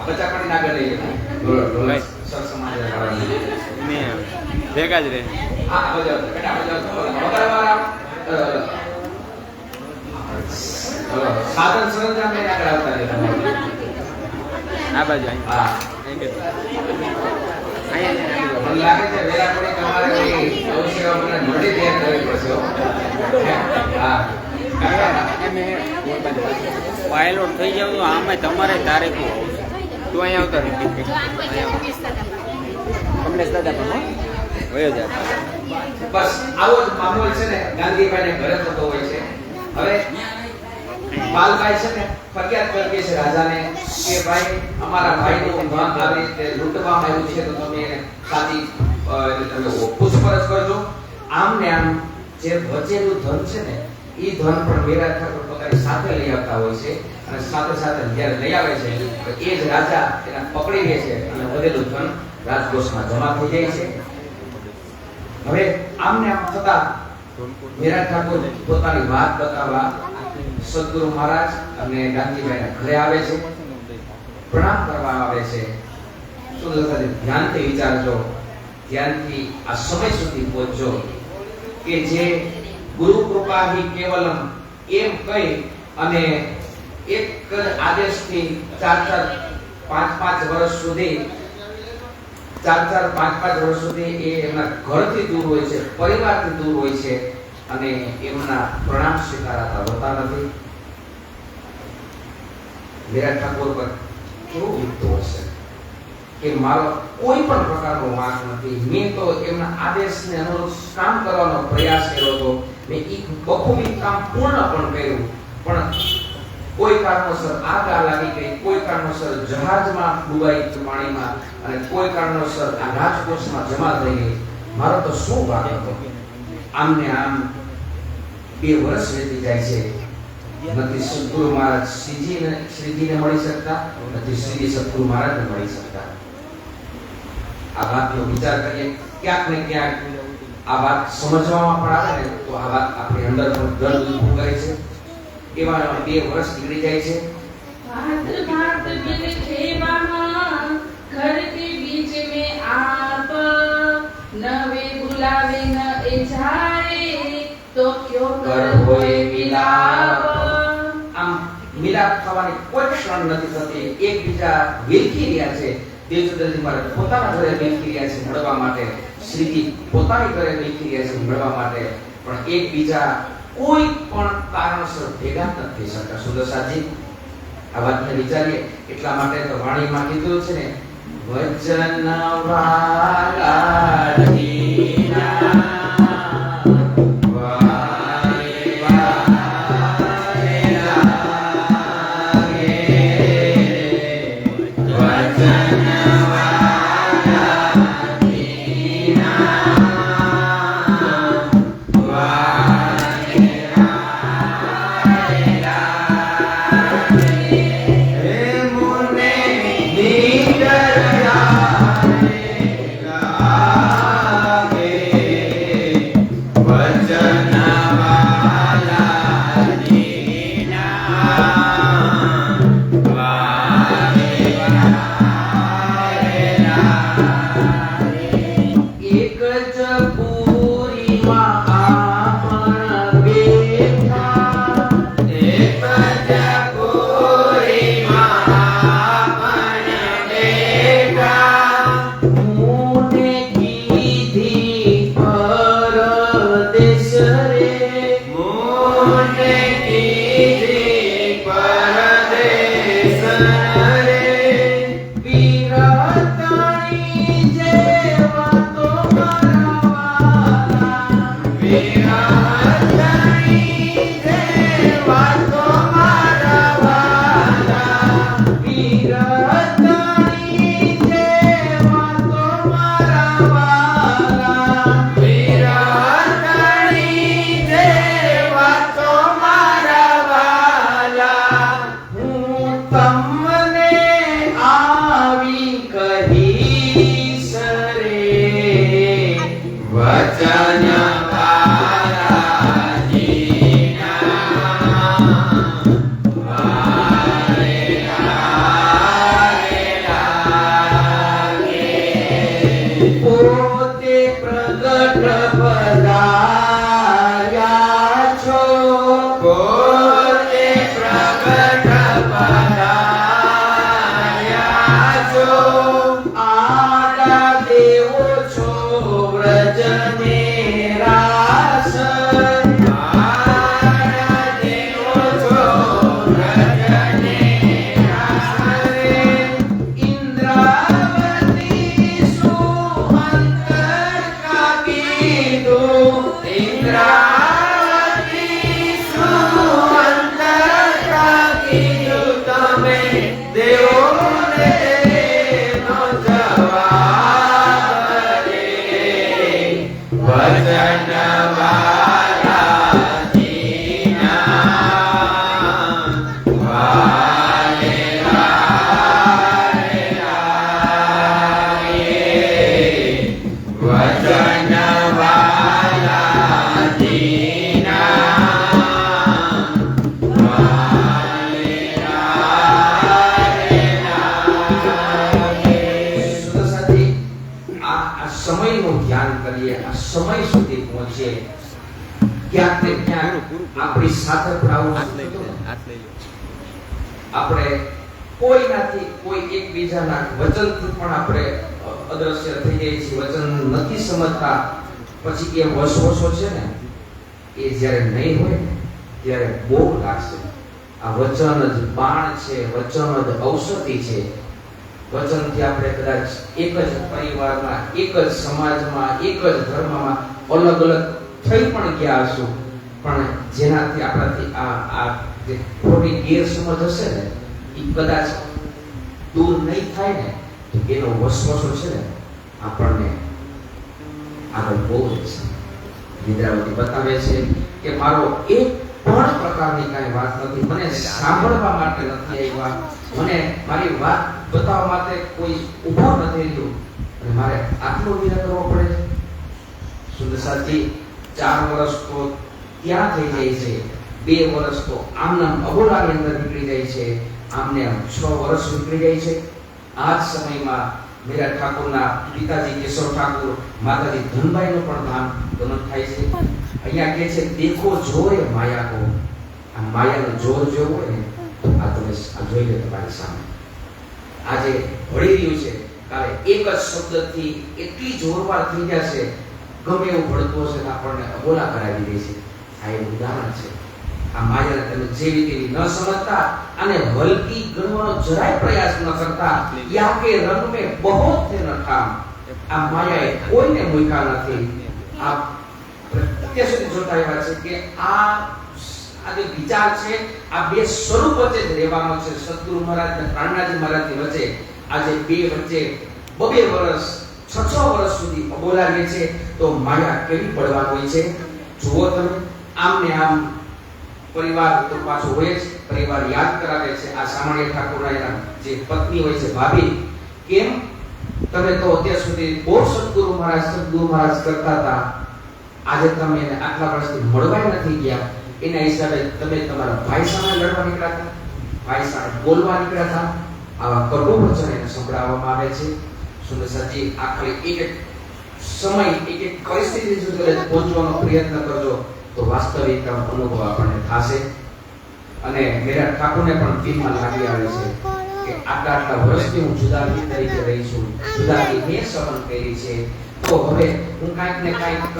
બચ્ચા પણ ના કરે ઢોલ સર સમાજ મે ભેગા જ રહે. હા બજાવ બેટા બજાવ વગરવાળા સાધન સરંજામ ને આગળ આવતા રહે. આ બાજુ હા અહીંયા મને લાગે છે વેલા પડી તમારે કોઈ અવસેવા મને મળી તૈયાર કરવી પડશે. હા પાયલોટ થઈ જાવ તો આમાં તમારે તારીખો આવશે. તું અહીંયા આવતા રહે. કમલેશ દાદા પણ વયો જાય. બસ આવો જ માહોલ છે ને ગાંધીભાઈને ઘરે થતો હોય છે. હવે પાલભાઈ છે ને ફરિયાદ કરી છે રાજાને કે ભાઈ અમારા ભાઈનું ધન આવી રીતે લૂંટવામાં આવ્યું છે, તો તમે એને સાચી તમે પૂછપરછ કરજો. આમ ને આમ જે બચેલું ધન છે ને એ ધન પણ વીરા ઠાકોર પોતાની સાથે લઈ આવતા હોય છે અને સાથે સાથે જ્યારે લઈ આવે છે તો એ જ રાજા એને પકડી લે છે અને વધેલું ધન રાજકોષમાં જમા થઈ જાય છે. હવે આમને આમ થતા વીરા ઠાકોર પોતાની વાત બતાવવા સદગુરુ મહારાજ અને ગાંધીભાઈના ઘરે આવે છે, પ્રણામ કરવા આવે છે. સુંદરતાથી ધ્યાનથી વિચારજો, ધ્યાનથી આ સમય સુધી પહોંચજો કે જે ગુરુ કૃપા હિ કેવલમ એમ કહી અને એક જ આદેશથી 4-5 વર્ષ સુધી 4-5 વર્ષ સુધી એ એમના ઘરથી દૂર હોય છે, પરિવારથી દૂર હોય છે અને એમના પ્રણામ સ્વીકારાતા હોતા નથી. વીરા ઠાકોર પર કેવું વીતતું હશે કે મારો કોઈ પણ પ્રકારનો વાંક નથી, મેં તો એમના આદેશને અનુરૂપ કામ કરવાનો પ્રયાસ કર્યો હતો, મેં એક બખૂબી કામ પૂર્ણ પણ કર્યું, પણ કોઈ કારણોસર આગ લાગી ગઈ, કોઈ કારણોસર જહાજમાં ડૂબાઈ પાણીમાં અને કોઈ કારણોસર આ રાજકોષમાં જમા થઈ ગઈ. મારો તો શું વાંક હતો? આમને આમ 2 વર્ષ વીતી જાય છે. નથી સદગુરુ મહારાજ શ્રીજીને મળી શકતા, નથી શ્રીજી સદગુરુ મહારાજને મળી શકતા. આ વાતનો વિચાર કરીએ, ક્યાંક ને ક્યાંક આ વાત સમજવામાં પણ આવે ને તો આ વાત આપણી અંદર પણ દર્દ ઊભું કરે છે. એવા 2 વર્ષ નીકળી જાય છે. भात भात बिन खेवा घर के बीच में आप नवे बुलावे न ए जाए तो क्यों कर होए मिलाप. આમ મિલાપ થવાની કોઈ ક્ષણ નથી થતી. એકબીજા વેલકી રહ્યા છે. દેવદત્તજી મહારાજ પોતાના ઘરે વેલકી રહ્યા છે મળવા માટે, શ્રીજી પોતાની ઘરે વેલકી રહ્યા છે મળવા માટે, પણ એકબીજા કોઈ પણ કારણસર ભેગા નથી થઈ શકતા. સુદર્શનજી આ વાતને વિચારીએ એટલા માટે તો વાણીમાં કીધું છે ને, વચન વાલાજીના સમયનું ધ્યાન કરીએ, આ સમય સુધી પહોંચીએ. ક્યાંક ને ક્યાંક આપણી સાથે પણ આવું થતું નથી. આપણે કોઈનાથી કોઈ એકબીજાના વચનથી પણ આપણે અદ્રશ્ય થઈ જઈએ છીએ. વચન નથી સમજતા. પછી એ વસવસો છે ને, એ જ્યારે નહીં હોય ને ત્યારે બહુ લાગશે. આ વચન જ બાણ છે, વચન જ ઔષધિ છે. વચનથી આપણે કદાચ એક જ પરિવારમાં, એક જ સમાજમાં, એક જ ધર્મમાં અલગ અલગ થઈ પણ ગયા હશું, પણ જેનાથી આપણાથી આ જે ખોટી ગેરસમજ હશે ને એ કદાચ દૂર નહીં થાય ને, તો એનો વસવસો છે ને આપણને આગળ બહુ જ છે. નિદ્રાવતી બતાવે છે કે મારો એક પણ પ્રકારની કાંઈ વાત નથી, મને સાંભળવા માટે નથી આવ્યા, મને મારી વાત બતાવવા માટે કોઈ ઊભો નથી રહ્યો, અને મારે આટલો વિચાર કરવો પડે છે. સુંદરસાજી 4 વર્ષ તો ત્યાં થઈ જાય છે, 2 વર્ષ તો આમનામ અબોલાની અંદર નીકળી જાય છે, આમને 6 વર્ષ નીકળી જાય છે. આ જ સમયમાં મેરા ઠાકોરના પિતાજી કેશવ ઠાકોર, માતાજી ધનભાઈનું પણ ગમન થાય છે. અહીંયા કહે છે દેખો જોર એ માયા કો. આ માયાનો જોર જોવો હોય ને તો આ તમે આ જોઈ લો તમારી સામે. આજે ભળી રહ્યું છે, કાલે એક જ શબ્દથી એટલી જોરવાર થઈ ગયા છે, ગમે એવું ભળતું હશે તો આપણને અબોલા કરાવી દે છે. આ એક ઉદાહરણ છે. આ માયાને તમે જેવી તેવી ન સમજતા અને હલકી ગણવાનો જરાય પ્રયાસ ન કરતા. યા કે રંગ મે બહોત થે ન ઠામ. આ માયાએ કોઈને મૂક્યા નથી. આ અત્યાર સુધી જોતા આવ્યા છે કે આ જે વિચાર છે આ બે સ્વરૂપ વચ્ચે જ રહેવાનો છે. સદગુરુ મહારાજ અને પ્રાણનાથજી મહારાજની વચ્ચે આજે બે વચ્ચે 2 વર્ષ 6 વર્ષ સુધી અબોલા રહે છે. તો માયા કેવી પડવાની હોય છે જુઓ તમે. આમને આમ પરિવાર તો પાછો હોય જ, પરિવાર યાદ કરાવે છે. આ સામાન્ય ઠાકોરના જે પત્ની હોય છે ભાભી, કેમ તમે તો અત્યાર સુધી બહુ સદગુરુ મહારાજ કરતા હતા, આજે તમે એને આટલા વર્ષથી મળવા નથી ગયા, એના હિસાબે તમે તમારા ભાઈ સામે લડવા નીકળ્યા હતા, ભાઈ સામે બોલવા નીકળ્યા હતા. આવા કટુ વચન એને સંભળાવવામાં આવે છે. સુંદરસાજી આ ખાલી એક સમય, એક પરિસ્થિતિ સુધી પહોંચવાનો પ્રયત્ન કરજો તો વાસ્તવિક અનુભવ આપણને થશે. અને મેરા ઠાકોરને પણ દિલમાં લાગી આવે છે કે આટલા વર્ષથી હું જુદાગી તરીકે રહી છું, જુદાગી મેં સહન કરી છે, તો હવે હું કાંઈક ને કાંઈક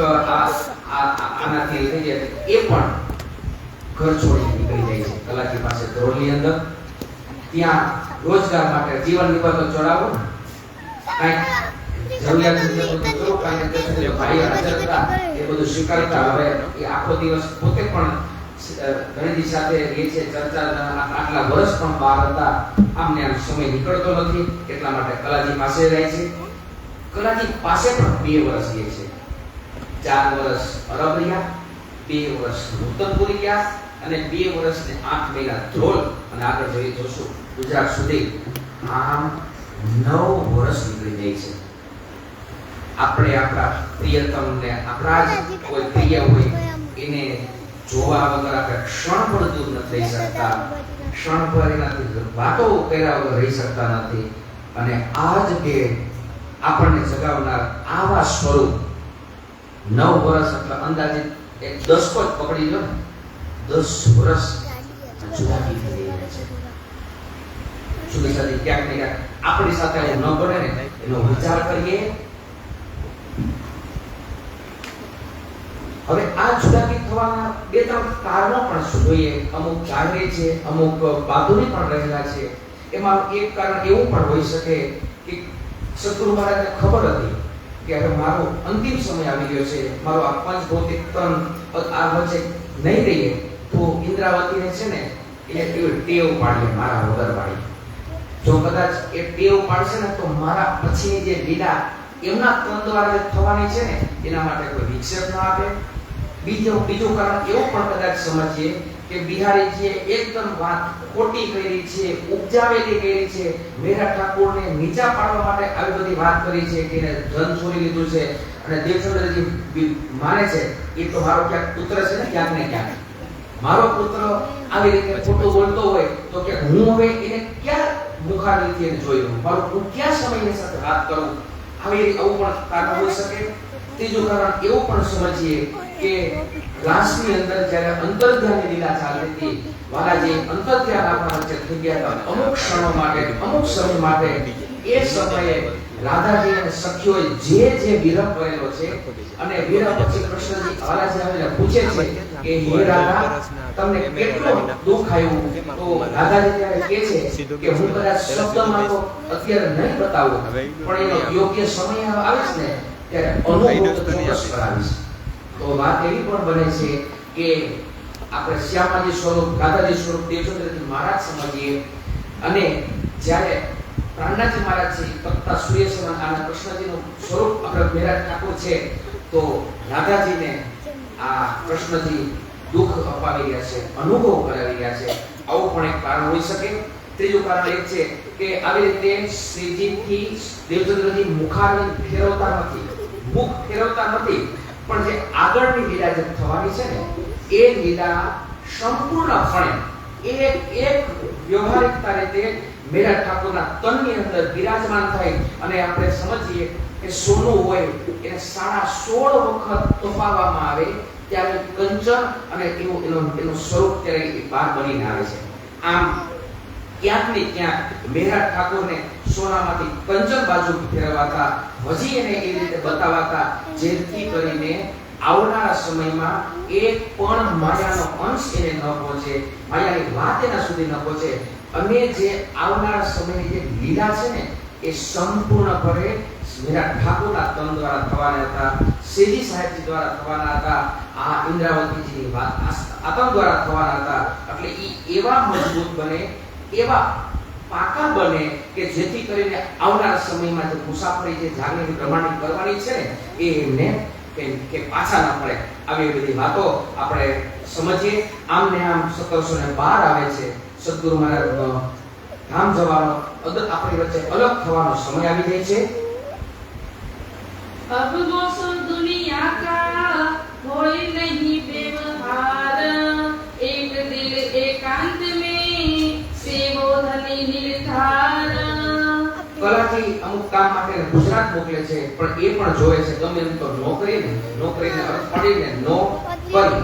આનાથી થઈ જાય. એ પણ ઘર છોડી નીકળી જાય છે કલાજી પાસે ધ્રોલની અંદર. ત્યાં રોજગાર માટે જીવન નિર્વાહ ચડાવો, કાંઈક જરૂરિયાત કરો, કાંઈક ભાઈ હાજર હતા એ બધું સ્વીકારતા. હવે એ આખો દિવસ પોતે પણ ધણીજી સાથે રહે છે, ચર્ચા. આટલા વર્ષ પણ બહાર હતા, આમને આમ સમય નીકળતો નથી, એટલા માટે કલાજી પાસે રહે છે. કલાજી પાસે પણ 2 વર્ષ રહે છે. 4 વર્ષ અરબ રહ્યા, 2 વર્ષ નૂતનપુરી ગયા, અને 2 વર્ષ ને 8 મહિના ધ્રોલ, અને આગળ જોઈએ જોશું ગુજરાત સુધી. આમ 9 વર્ષ નીકળી જાય છે. આપણે આપણા પ્રિયતમને, આપણા જ કોઈ પ્રિય હોય એને જોવા વગર આપણે ક્ષણ પણ દૂર નથી રહી શકતા, ક્ષણ પર એનાથી વાતો કર્યા વગર રહી શકતા નથી. અને આ જ કે આપણને જગાવનાર આવા સ્વરૂપ 9 વર્ષ એટલે અંદાજે એક 10 જ પકડી લો ને, 10 વર્ષ જુદાગી થઈ રહ્યા છે. સુનિશ્ચિત ક્યાંક ને ક્યાંક આપણી સાથે ન બને ને એનો વિચાર કરીએ. હવે આ જુદાગી થવાના 2-3 કારણો પણ જોઈએ. અમુક જાહેર છે, અમુક બાધુની પણ રહેલા છે. એમાં એક કારણ એવું પણ હોઈ શકે કે સદગુરુ મહારાજને ખબર હતી કે હવે મારો અંતિમ સમય આવી ગયો છે, મારો આ પંચભૌતિક તન આ વચ્ચે નહીં રહીએ તો ઇન્દ્રાવતીને છે ને એ ટેવ પાડીએ મારા વગર પાડી. જો કદાચ એ ટેવ પાડશે ને તો મારા પછી જે લીલા એમના તન દ્વારા થવાની છે ને એના માટે કોઈ વિક્ષેપ ન આપે. બીજું કારણ એવું પણ કદાચ સમજીએ કે બિહારીજીએ એકદમ વાત ખોટી કરી છે, ઉપજાવેલી કરી છે, મેરા ઠાકોરને નીચા પાડવા માટે આવી બધી વાત કરી છે કે એને ધન ચોરી લીધું છે. અને દેવચંદ્રજી માને છે એ તો મારો ક્યાંક પુત્ર છે ને, ક્યાંક ને ક્યાંક મારો પુત્ર આવી રીતે ખોટું બોલતો હોય તો કે હું હવે એને ક્યાં મુખારથી જોઈ લઉં, મારું હું ક્યાં સમયની સાથે વાત કરું. આવું પણ કારણ હોઈ શકે. ત્રીજું કારણ એવું પણ સમજીએ કે ક્લાસની અંદર જ્યારે અંતર્ધ્યાનની લીલા ચાલતી હતી, વાલાજી અંતર્ધ્યાન આપણા વચ્ચે થઈ ગયા હતા અમુક ક્ષણો માટે, અમુક સમય માટે. એ સમયે રાધાજી અને સખીઓએ જે વિરહ કરેલો છે, અને વિરહ પછી કૃષ્ણજી વાલાજી આવીને પૂછે છે કે હે રાધા, તમને કેટલું દુઃખ આવ્યું? તો રાધાજી ત્યારે કહે છે કે હું કદાચ શબ્દમાં તો અત્યારે નહીં બતાવું, પણ એનો યોગ્ય સમય આવે છે ને ત્યારે અનુભવ તો ચોક્કસ કરાવીશ. તો વાત એવી પણ બને છે કે આપણે શ્યામાજી સ્વરૂપ, રાધાજી સ્વરૂપ દેવચંદ્રજી મહારાજ સમજીએ, અને જ્યારે પ્રાણનાથજી મહારાજ છે તપતા સૂર્ય સમાન આના કૃષ્ણજીનું સ્વરૂપ આપણે મેરા ઠાકોર છે, તો રાધાજીને આ કૃષ્ણજી દુઃખ અપાવી રહ્યા છે, અનુભવ કરાવી રહ્યા છે. આવું પણ એક કારણ હોઈ શકે. ત્રીજું કારણ એ છે કે આવી રીતે શ્રીજીથી દેવચંદ્રજી મુખારવિંદ ફેરવતા નથી, મુખ ફેરવતા નથી, પણ જે આગળની લીલા જે થવાની છે ને એ લીલા સંપૂર્ણપણે એક વ્યવહારિકતા રીતે મેરા ઠાકોરના તનની અંદર બિરાજમાન થાય. અને આપણે સમજીએ કે સોનું હોય એને 16.5 વખત તપાવવામાં આવે ત્યારે કંચન અને એનું સ્વરૂપ ત્યારે બહાર બનીને આવે છે. આમ ક્યાંક ને ક્યાંક મેરા ઠાકોરને સોનામાંથી કંચન બાજુ ફેરવાતા, હજી એને એ રીતે બતાવાતા જેથી કરીને આવનારા સમયમાં એક પણ માયાનો અંશ એને ન પહોંચે, માયાની વાત એના સુધી ન પહોંચે. અને જે આવનારા સમયની જે લીલા છે ને એ સંપૂર્ણપણે મેરા ઠાકોરના તન દ્વારા થવાના હતા, સેજી સાહેબજી દ્વારા થવાના હતા, આ ઇન્દ્રાવતીજીની વાત આતમ દ્વારા થવાના હતા. એટલે એ એવા મજબૂત બને, એવા પાકા બને કે જેથી કરીને આવનારા સમયમાં જે મુસાફરી જે જાગૃતિ પ્રમાણિત કરવાની છે ને એ એમને કે પાછા ન પડે. આવી બધી વાતો આપણે સમજીએ. આમ ને આમ 1712 આવે છે સદગુરુ મહારાજનો ધામ જવાનો, આપણી વચ્ચે અલગ થવાનો સમય આવી જાય છે. अब मौसम दुनिया का होए नहीं व्यवहार, एक दिल एकांत में सेवो धनी निर्धार. કલાથી અમુક કામ માટે ગુજરાત મોકલે છે, પણ એ પણ જોવે છે ગમે એમ તો નોકરીને અર્થ પડીને નો કરી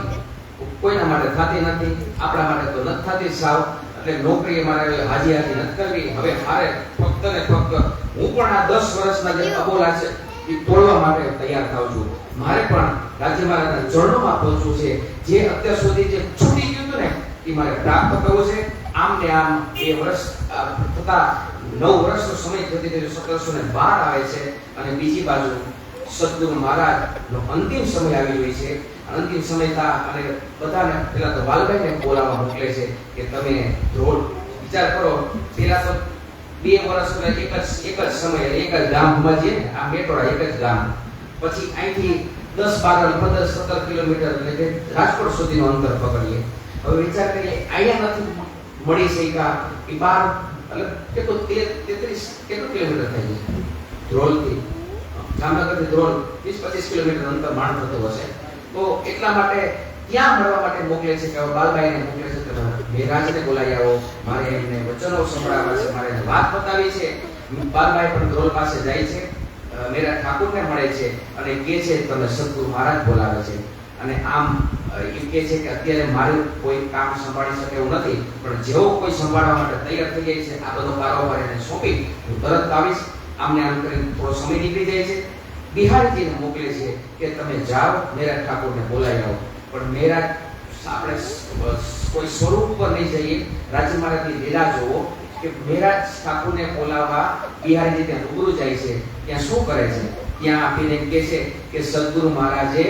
કોઈના માટે થતી નથી, આપણા માટે તો નથી થતી સાવ. એટલે નોકરી મારે હાજી નથી કરવી. હવે મારે ફક્ત ને ફક્ત હું પણ આ 10 વર્ષના જે અબોલા છે એ તોડવા માટે તૈયાર થાઉં છું. મારે પણ રાજ્ય મહારાજના ચરણોમાં પહોંચવું છે. જે અત્યાર સુધી જે છૂટી ગયું હતું ને એ મારે પ્રાપ્ત કરવું છે. આમ ને આમ 2 વર્ષ થતા 9 વર્ષનો સમય થતી 1712 આવે છે. અને બીજી બાજુ સદગુરુ મહારાજનો અંતિમ સમય આવી રહ્યો છે. અંતિમ સમયતા અને બધાને પેલા તો વાલભાઈને બોલાવવા મોકલે છે કે તમે ધ્રોળ વિચાર કરો. પેલા તો 2 વર્ષ પહેલા એક જ સમય એક જ ગામમાં જઈએ ને, આ મેટોડા એક જ ગામ. પછી અહીંથી 10, 12, 15, 17 કિલોમીટર એટલે કે રાજકોટ સુધીનું અંતર પકડીએ. હવે વિચાર કરીએ અહીંયા નથી મળી શક્યા એ 12 એટલે કેટલું 33 કેટલું કિલોમીટર થાય છે ધ્રોળથી જામનગરથી ધ્રોળ 20-25 કિલોમીટર અંતર માંડ થતું હશે. તો એટલા માટે ત્યાં મળવા માટે મોકલે છે કે બાલભાઈને મોકલે છે કે મેઘરાજને બોલાવી આવો, મારે એમને વચનો સંભળાવવા છે, મારે એને વાત બતાવી છે. બાલભાઈ પણ ધ્રોલ પાસે જાય છે, મેરા ઠાકોરને મળે છે અને કહે છે તમે સદગુરુ મહારાજ બોલાવે છે. અને આમ એ કહે છે કે અત્યારે મારું કોઈ કામ સંભાળી શકે એવું નથી, પણ જેવો કોઈ સંભાળવા માટે તૈયાર થઈ જાય છે આ બધો કારોબાર એને સોંપી હું તરત આવીશ. આમને આમ કરીને થોડો સમય નીકળી જાય છે. બિહારીજીને મોકલે છે કે તમે જાઓ મેરા ઠાકોરને બોલાવી આવો. પણ મેરા આપણે કોઈ સ્વરૂપ પર નહીં જઈએ, રાજ્ય મહારાજની લીલા જોવો કે મેરા ઠાકોરને બોલાવવા બિહારીજી ત્યાં રૂબરૂ જાય છે. ત્યાં શું કરે છે? ત્યાં આપીને કહે છે કે સદગુરુ મહારાજે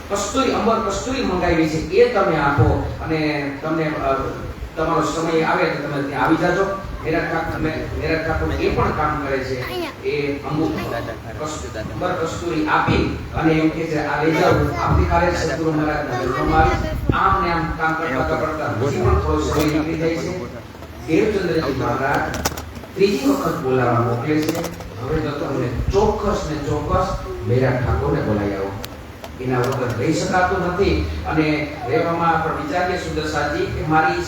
કસ્તુરી અંબર કસ્તુરી મંગાવી છે, એ તમે આપો અને તમને તમારો સમય આવે તો તમે ત્યાં આવી જાજો. મેરા ઠાકોર એ પણ કામ કરે છે. એ અમુક અંબર કસ્તુરી આપી અને એમ કે છે આ લઈ જાઓ, આવતીકાલે સદગુરુ મહારાજના દર્શનમાં આમ ને આમ કામ કરતા કરતા હજી પણ થોડો સમય નીકળી જાય છે. દેવચંદ્રજી મહારાજ ત્રીજી વખત બોલાવવા મોકલે છે. હવે તો તમને ચોક્કસ ને ચોક્કસ મેરા ઠાકોરને બોલાવી આવો. એના વગર રહી શકાતું નથી. અને રહેવામાં પણ વિચારીએ સુદર્શાજી કે મારી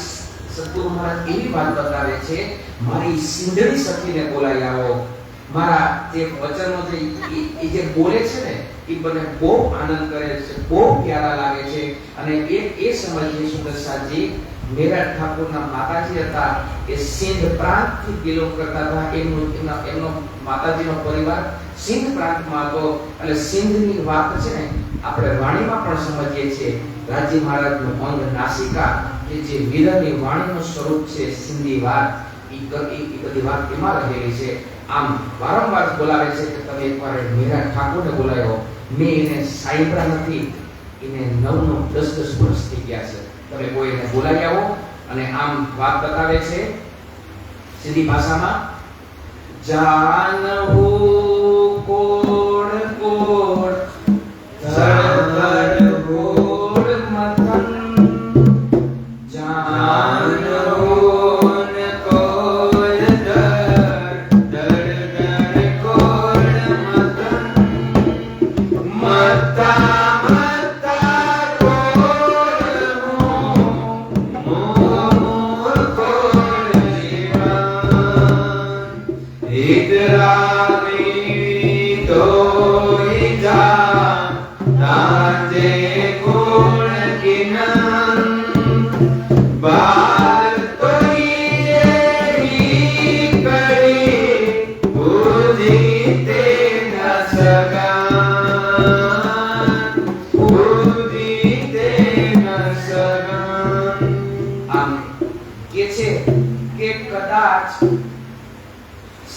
સદગુરુ મહારાજ એવી વાત બતાવે છે, મારી સિંધડી સખીને બોલાવી આવો. મારા જે વચનો છે એ જે બોલે છે ને એ મને બહુ આનંદ કરે છે, બહુ પ્યારા લાગે છે. અને એ સમજીએ સુદર્શાજી, મેરા ઠાકોરના માતાજી હતા એ સિંધ પ્રાંતથી બિલોંગ કરતા હતા. એમનો માતાજીનો પરિવાર સિંધ પ્રાંતમાં હતો. એટલે સિંધની વાત છે ને આપણે વાણીમાં પણ સમજીએ છીએ. રાજી મહારાજનું અંગ નાસિકા કે જે વીરની વાણીનું સ્વરૂપ છે, સિંધી વાત, એ બધી વાત એમાં રહેલી છે. આમ વારંવાર બોલાવે છે કે તમે એકવાર મેરા ઠાકોરને બોલાયો. મેં એને સાંભળ્યા નથી, એને 9-10 વર્ષ થઈ ગયા છે. તમે કોઈ એને બોલાવી આવો. અને આમ વાત બતાવે છે સિંધી ભાષામાં, જાનહુ કોણ કોણ ધર કોણ મથન, જાનહુ કોણ ધર કોણ મથન, મતા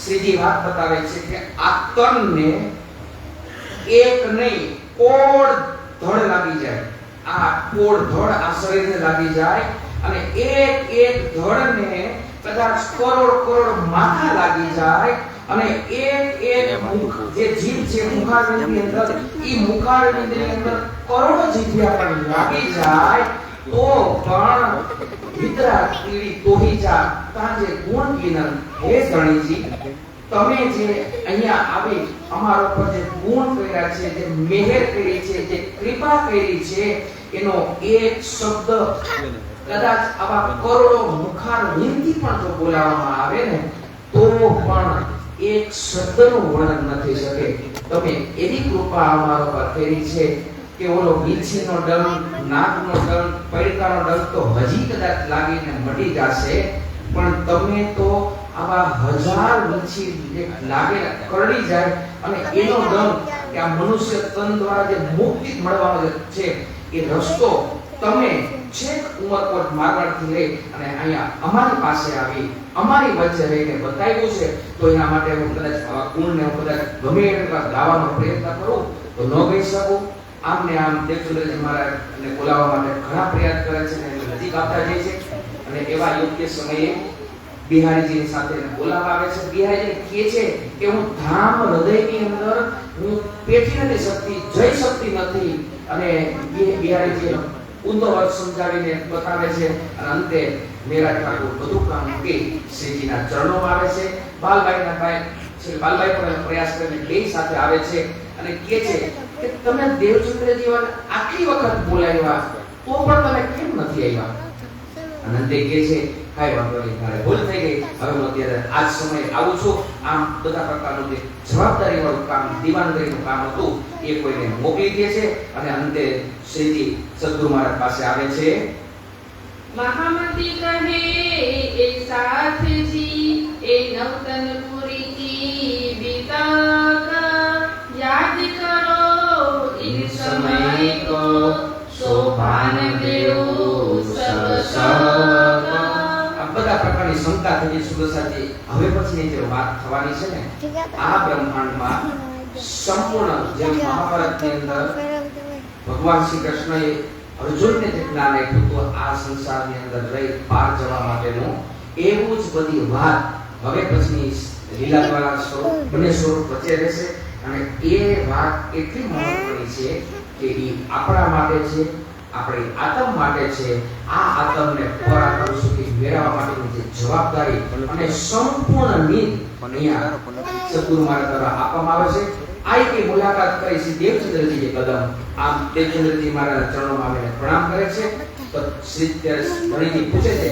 શ્રીજી વાત બતાવે છે કે આ તનને એક નહીં કોડ ધડ લાગી જાય. આ કોડ ધડ આ શરીરને લાગી જાય અને એક ધડને કદાચ કરોડ માથા લાગી જાય અને એક જે જીભ છે મુખારવિંદની અંદર, ઈ મુખારવિંદની અંદર કરોડો જીભિયા પણ લાગી જાય તો પણ વિતરા કીડી તોહી જા તાજે ગુણ કિનન. હે ધણીજી, તમે જે અહીંયા આવી અમારા ઉપર જે ગુણ કર્યા છે, જે મહેર કરી છે, જે કૃપા કરી છે, એનો એક શબ્દ કદાચ આવા કરોડો મુખારવિંદથી પણ જો બોલાવવામાં આવે ને તો પણ એક શબ્દનું વર્ણન નથી શકે. તમે એવી કૃપા અમારા ઉપર કરી છે કે ઓલો વીછીનો ડંખ, નાગનો ડંખ, પૈડકાનો ડંખ તો હજી કદાચ લાગીને મટી જશે, પણ તમે તો આવા હજાર વીછી જે લાગે કરડી જાય અને એનો ડંખ કે આ મનુષ્ય તન દ્વારા જે મુક્તિ મળવાનો છે એ રસ્તો તમે છેક ઉમરકોટ મારવાડથી લઈ અને અહીંયા અમારી પાસે આવી અમારી વચ્ચે રહીને બતાવ્યું છે. તો એના માટે હું કદાચ ગુણને કદાચ ગમે એટલા ગાવાનો પ્રયત્ન કરું તો ન ગઈ શકું. આમને આમ દેવચંદ્રજી મહારાજને બોલાવવા માટે ઘણા પ્રયાસ કરે છે અને નજીક આવતા જાય છે અને એવા યોગ્ય સમયે બિહારીજીની સાથે બોલાવવા આવે છે. બિહારીજી કહે છે કે હું ધામ હૃદયની અંદર હું પેઠી નથી શકતી, જઈ શકતી નથી. અને બિહારીજી ઊંધો અર્થ સમજાવીને બતાવે છે અને અંતે મેરા ઠાકોર બધું કામ મૂકી શ્રીજીના ચરણોમાં આવે છે. બાલભાઈના ભાઈ છે, બાલભાઈ પણ પ્રયાસ કરીને બે સાથે આવે છે અને કહે છે કે તમે દેવચંદ્રજી આટલી વખત બોલાવ્યા તો પણ તમે કેમ નથી આવ્યા? અનંતે કહે છે કાઈ વાંધો નહીં, મારે ભૂલ થઈ ગઈ, હવે હું અત્યારે આજ સમયે આવું છું. આમ બધા પ્રકારનું જે જવાબદારી વાળું કામ, દીવાનગરીનું કામ હતું એ કોઈને મોકલી દે છે અને અંતે શ્રીજી સદગુરુ મહારાજ પાસે આવે છે. મહામતી કહે એ સાથજી એ નવતન પુરી કી બીતક યાદ કરો ઇસ સમય કો શોભાન દેવો સબ સક. આ બધા પ્રકારની શંકા થઈ સુદર્શાજી. હવે પછી જે વાત થવાની છે ને, આ બ્રહ્માંડમાં સંપૂર્ણ જે મહાભારતની અંદર ભગવાન શ્રી કૃષ્ણએ અર્જુનને જે જ્ઞાન આપ્યું તો આ સંસારની અંદર રહી પાર જવા માટેનું, એવું જ બધી વાત હવે પછીની લીલા દ્વારા બંને સ્વરૂપ વચ્ચે રહેશે. અને એ વાત એટલી મહત્વની છે કે એ આપણા માટે છે, આપણી આત્મ માટે છે. આ આત્મને પરાક્રમ સુધી મેળવવા માટેની જે જવાબદારી અને સંપૂર્ણ નીત અહીંયા સદગુરુ મહારાજ દ્વારા આપવામાં આવે છે. આઈ મુલાકાત કરી શ્રી દેવચંદ્રજી કદમ આમ દેવચંદ્રજી મહારાજના ચરણોમાં આવીને પ્રણામ કરે છે. તો શ્રી ધણીજી પૂછે છે,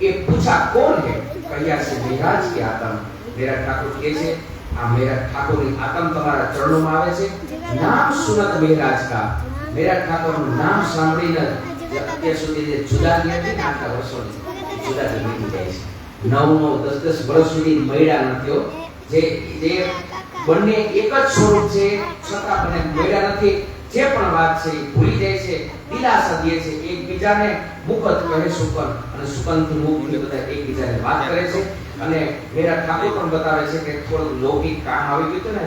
એ પૂછા કોણ હે? કહ્યા છે વિરાજ કે આત્મ. મેરા ઠાકોર કહે છે આ મેરા ઠાકોરની આત્મ તમારા ચરણોમાં આવે છે નામ સુનત મહારાજ કા મેરા ઠાકોરનું નામ સાંભળીને જે અત્યાર સુધી જે જુદાની હતી ને આટલા વર્ષોની જુદાની નીકળી જાય છે 9-10 વર્ષ સુધી મળ્યા નથી જે બંને એક જ સ્વરૂપ છે છતાં બંને મળ્યા નથી જે પણ વાત છે એ ભૂલી જાય છે દિલાસા દે છે એકબીજાને મુકત કહે સુકન અને સુકનથી મુકથી બધા એકબીજાને વાત કરે છે અને મેરા ઠાકોર પણ બતાવે છે કે થોડું લૌકિક કામ આવી ગયું હતું ને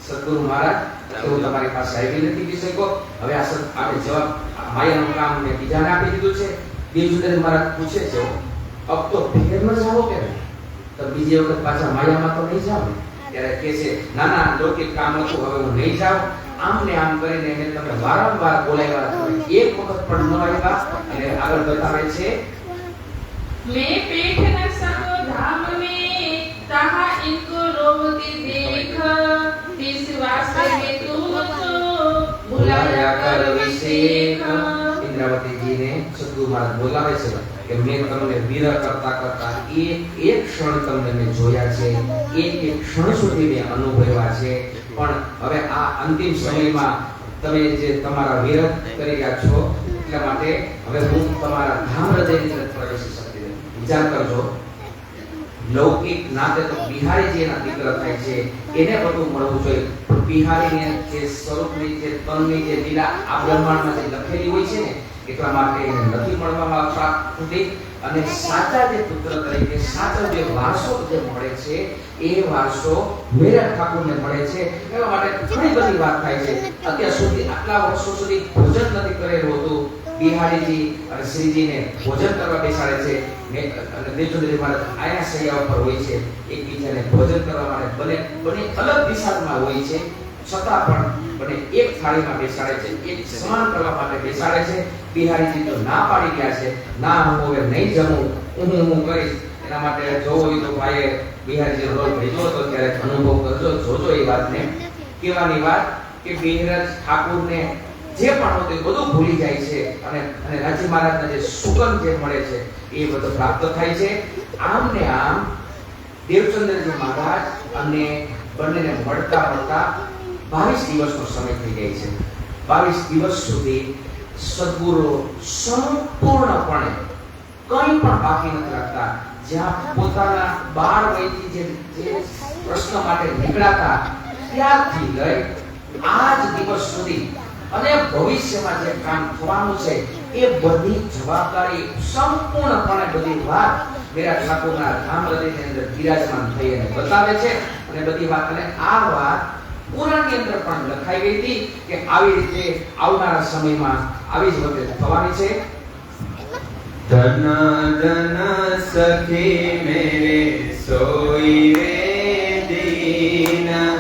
સદગુરુ મહારાજ હું તમારી પાસે આવી નથી કહી શકો હવે આપણે જવાબ માયાનું કામ મેં બીજાને આપી દીધું છે દેવજુદારી મહારાજ પૂછે છે અબ તો ફેરમાં જાઓ કે તો બીજી વખત પાછા માયામાં તો નહીં જાવ ત્યારે કહે છે ના ના લૌકિક કામ હતું હવે હું નહીં જાઉં આમ ને આમ કરીને એને તમે વારંવાર બોલાવ્યા એક વખત પણ ન આવ્યા અને આગળ બતાવે છે मैं पेट न सको धाम में तहा इनको रोती देख विश्वास में तुम तो बुलाया कर विषेक इंद्रावतीजीने સદગુરુ મહારાજ બોલાવે છે કે મેં તમને વિરહ કરતા કરતા એક ક્ષણ તમને મેં જોયા છે એક ક્ષણ સુધી મેં અનુભવ્યા છે પણ હવે આ અંતિમ સમયમાં તમે જે તમારા વિરહ કરી રહ્યા છો એટલા માટે હવે હું તમારા ધામ હૃદયની અંદર પ્રવેશી શકતી નથી વિચાર કરજો લૌકિક નાતે તો બિહારીજી એના દીકરા થાય છે એને બધું મળવું જોઈએ બિહારીને જે સ્વરૂપની જે તનની જે લીલા આ બ્રહ્માંડમાં જે લખેલી હોય છે ને એટલા માટે એને નથી મળવામાં પ્રાપ્ત અને સાચા જે પુત્ર તરીકે સાચો જે વારસો જે મળે છે એ વારસો મેરા ઠાકોરને મળે છે એના માટે ઘણી બધી વાત થાય છે અત્યાર સુધી આટલા વર્ષો સુધી ભોજન નથી કરેલું હતું બિહારીજી અને શ્રીજીને ભોજન કરવા બેસાડે છે અને દેવચંદ્રજી મહારાજ આયા સૈયા ઉપર હોય છે એકબીજાને ભોજન કરવા માટે બને અલગ દિશામાં હોય છે છતાં પણ બને એક થાળીમાં બેસાડે છે એક સમાન કરવા માટે બેસાડે છે બિહારીજી તો ના પાડી ગયા છે ના હું હવે નહીં જમું હું કરીશ એના માટે જોવો હોય તો ભાઈએ બિહારીજી રોલ ભેજો હતો ત્યારે અનુભવ કરજો જોજો એ વાતને કહેવાની વાત કે બિહાર ઠાકોરને જે પણ હતું એ બધું ભૂલી જાય છે અને રાજી મહારાજના જે સુગંધ જે મળે છે એ બધું પ્રાપ્ત થાય છે આમ ને આમ દેવચંદ્રજી મહારાજ અને બંનેને મળતા 22 દિવસનો સમય થઈ જાય છે 22 દિવસ સુધી સદગુરુ સંપૂર્ણપણે કંઈ પણ બાકી નથી રાખતા જ્યાં પોતાના 12 વયથી જે પ્રશ્ન માટે નીકળાતા ત્યારથી લઈ આજ દિવસ સુધી અને ભવિષ્યમાં જે કામ થવાનું છે એ બધી જવાબદારી સંપૂર્ણપણે બધી વાત મેરા ઠાકોરના ધામ હૃદયની અંદર બિરાજમાન થઈ અને બતાવે છે અને બધી વાત અને આ વાત પુરાણની અંદર પણ લખાઈ ગઈ હતી કે આવી રીતે આવનારા સમયમાં આવી જ વખતે થવાની છે ધન ધન સખી મેરે સોઈ રે દીના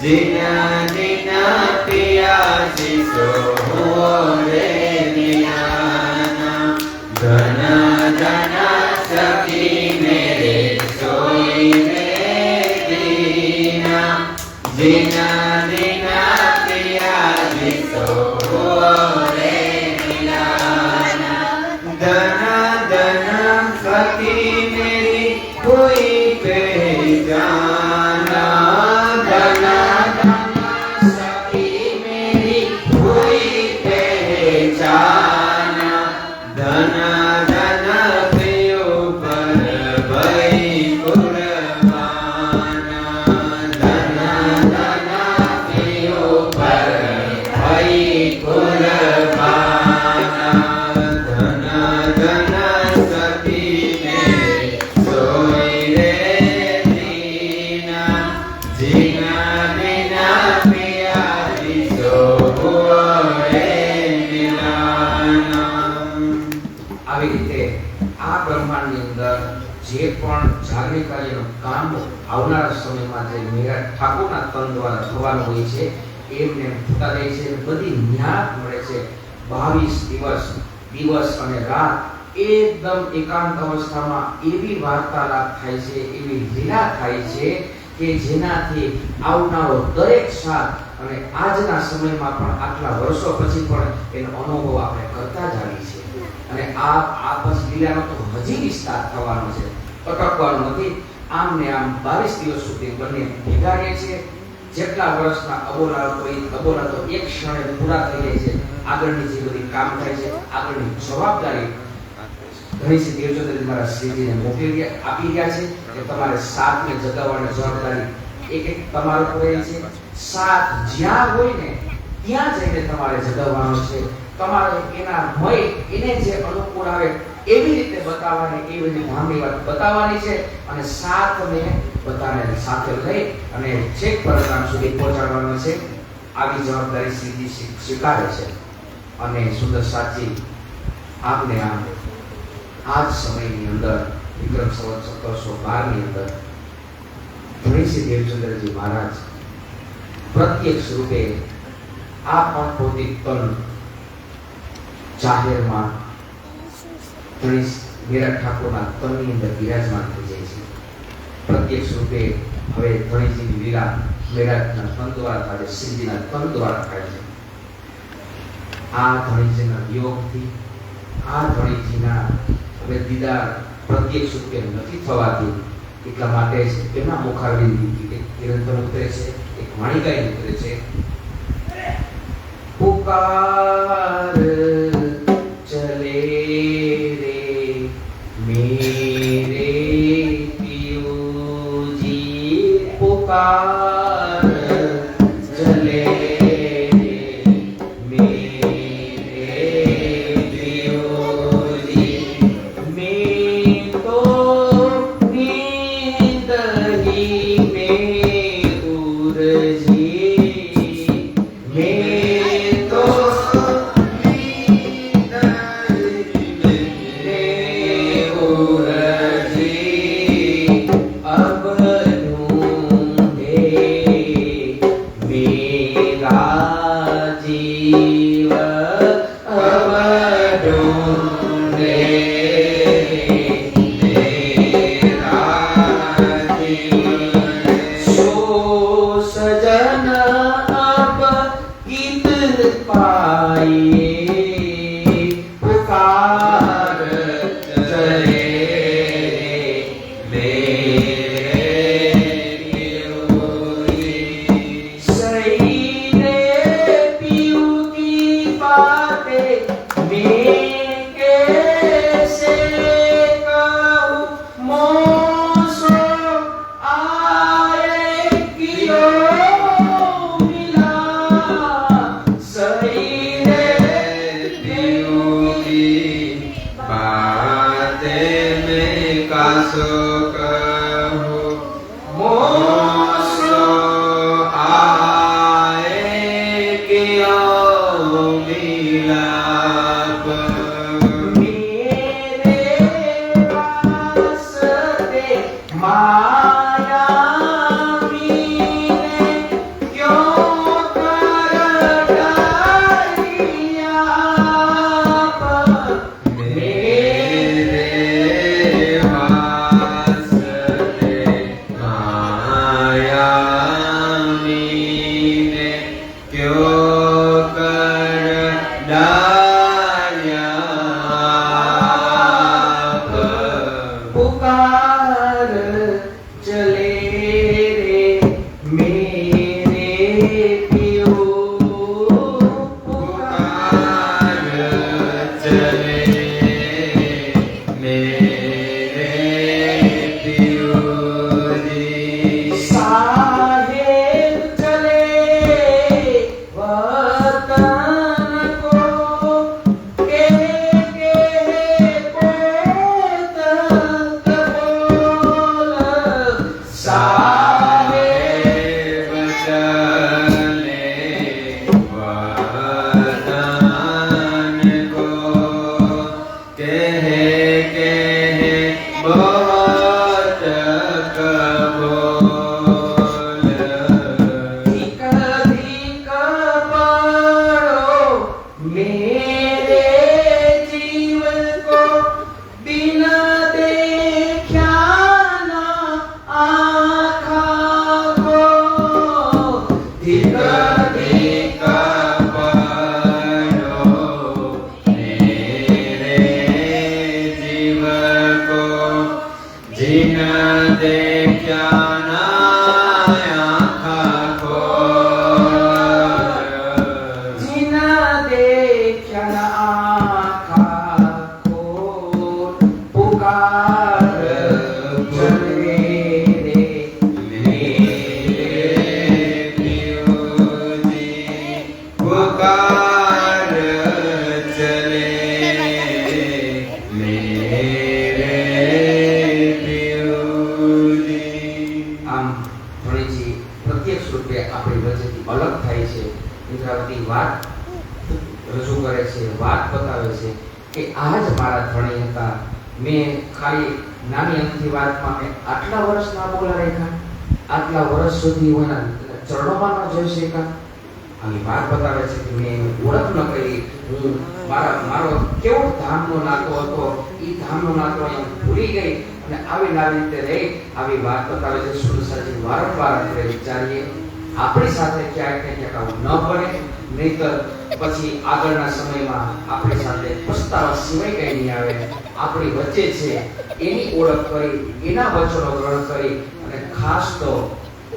જીના દીના પિયાસી સો રે દીના ધન ધન સખી મેરે સોઈ રે દીના જીના દીના પિયાસી સો રે દીના ધન ધન સખી મેરી કોઈ પહેચાના ધન ધન સખી મેરી કોઈ પહેચાના ધન ધન પ્રિયો પર ભઈ કુરબાના ધન ધન પ્રિયો પર ભઈ કુરબાના આવી રીતે આ બ્રહ્માંડની અંદર જે પણ જાગૃત કાર્યનું કામ આવનારા સમયમાં જે મેરા ઠાકોરના તન દ્વારા થવાનું હોય છે એમને થતા રહે છે બધી ન્યાત મળે છે 22 દિવસ અને રાત એકદમ એકાંત અવસ્થામાં એવી વાર્તાલાપ થાય છે એવી લીલા થાય છે કે જેનાથી આવનારો દરેક સાથ અને આજના સમયમાં પણ આટલા વર્ષો પછી પણ એનો અનુભવ આપણે કરતા જ આવી છે અને આ પછી લીલાનો તો હજી વિસ્તાર થવાનો છે અટકવાનો નથી આમ ને આમ 22 દિવસ સુધી બંને ભેગા રહે છે. જેટલા વર્ષના અબોલા તો એક ક્ષણે પૂરા થઈ જાય છે. આગળની જે બધી કામ થાય છે, આગળની જવાબદારી ધણીસિંહ દેવચંદ્રજી મારા શ્રીજીને આપી રહ્યા છે કે તમારે સાથને જગાવવાની જવાબદારી એક તમારો પર છે. સાથ જ્યાં હોય ને ત્યાં જઈને તમારે જગાવવાનો છે. તમારે એના મય એને જે અનુકૂળ આવે એવી રીતે બતાવવાની, એવી રીતે ધામની વાત બતાવવાની છે અને સાથને બધાને સાથે લઈ અને છેક પરિણામ સુધી પહોંચાડવાનો છે. આવી જવાબદારી શ્રીજી સ્વીકારે છે. અને સુંદર સાચી આપને આ જ સમયની અંદર વિક્રમ સંવત 1712 ની અંદર ધણીસિંહ દેવચંદ્રજી મહારાજ પ્રત્યક્ષ રૂપે આ પણ ભૌતિક તન જાહેરમાં મેરા ઠાકોરના તનની અંદર બિરાજમાન થઈ જાય છે. પ્રત્યક્ષ રૂપે હવે ધણીજીની લીલા મેરાટના તન દ્વારા થાય, શ્રીજીના તન દ્વારા થાય છે. આ ધણીજીના વિયોગથી, આ ધણીજીના હવે દીદાર પ્રત્યક્ષ રૂપે નથી થવાથી એટલા માટે જ એમના મુખારબિંદથી એક નિરંતર ઉતરે છે, એક વાણીકાઈ ઉતરે છે. પુકાર ચલે રે મેરે પિયુજી, પુકાર ચલે अब ढूंढे ધણીજી પ્રત્યક્ષ રૂપે આપણી વચ્ચેથી અલગ થાય છે. ઇન્દ્રાવતી વાત રજૂ કરે છે, વાત બતાવે છે કે આ જ મારા ધણી હતા. મેં ખાલી નાની અમથી વાતમાં મેં આટલા વર્ષ ના બોલા રાખ્યા, આટલા વર્ષ સુધી હું એના ચરણોમાં ન જોઈ શક્યા. આવી વાત બતાવે છે કે મેં ઓળખ ન કરી, હું મારો કેવો ધામનો નાતો હતો, એ ધામનો નાતો અહીંયા ભૂલી ગઈ અને આવી રીતે રહી. આવી વાત બતાવે છે. સુરસાજી વારંવાર આપણે વિચારીએ આપણી સાથે ક્યાંક ને ક્યાંક આવું ન બને, નહીતર પછી આગળના સમયમાં આપણી સાથે પસ્તાવા સિવાય કંઈ નહીં આવે. આપણી વચ્ચે છે એની ઓળખ કરી, એના વચનો ગ્રહણ કરી અને ખાસ તો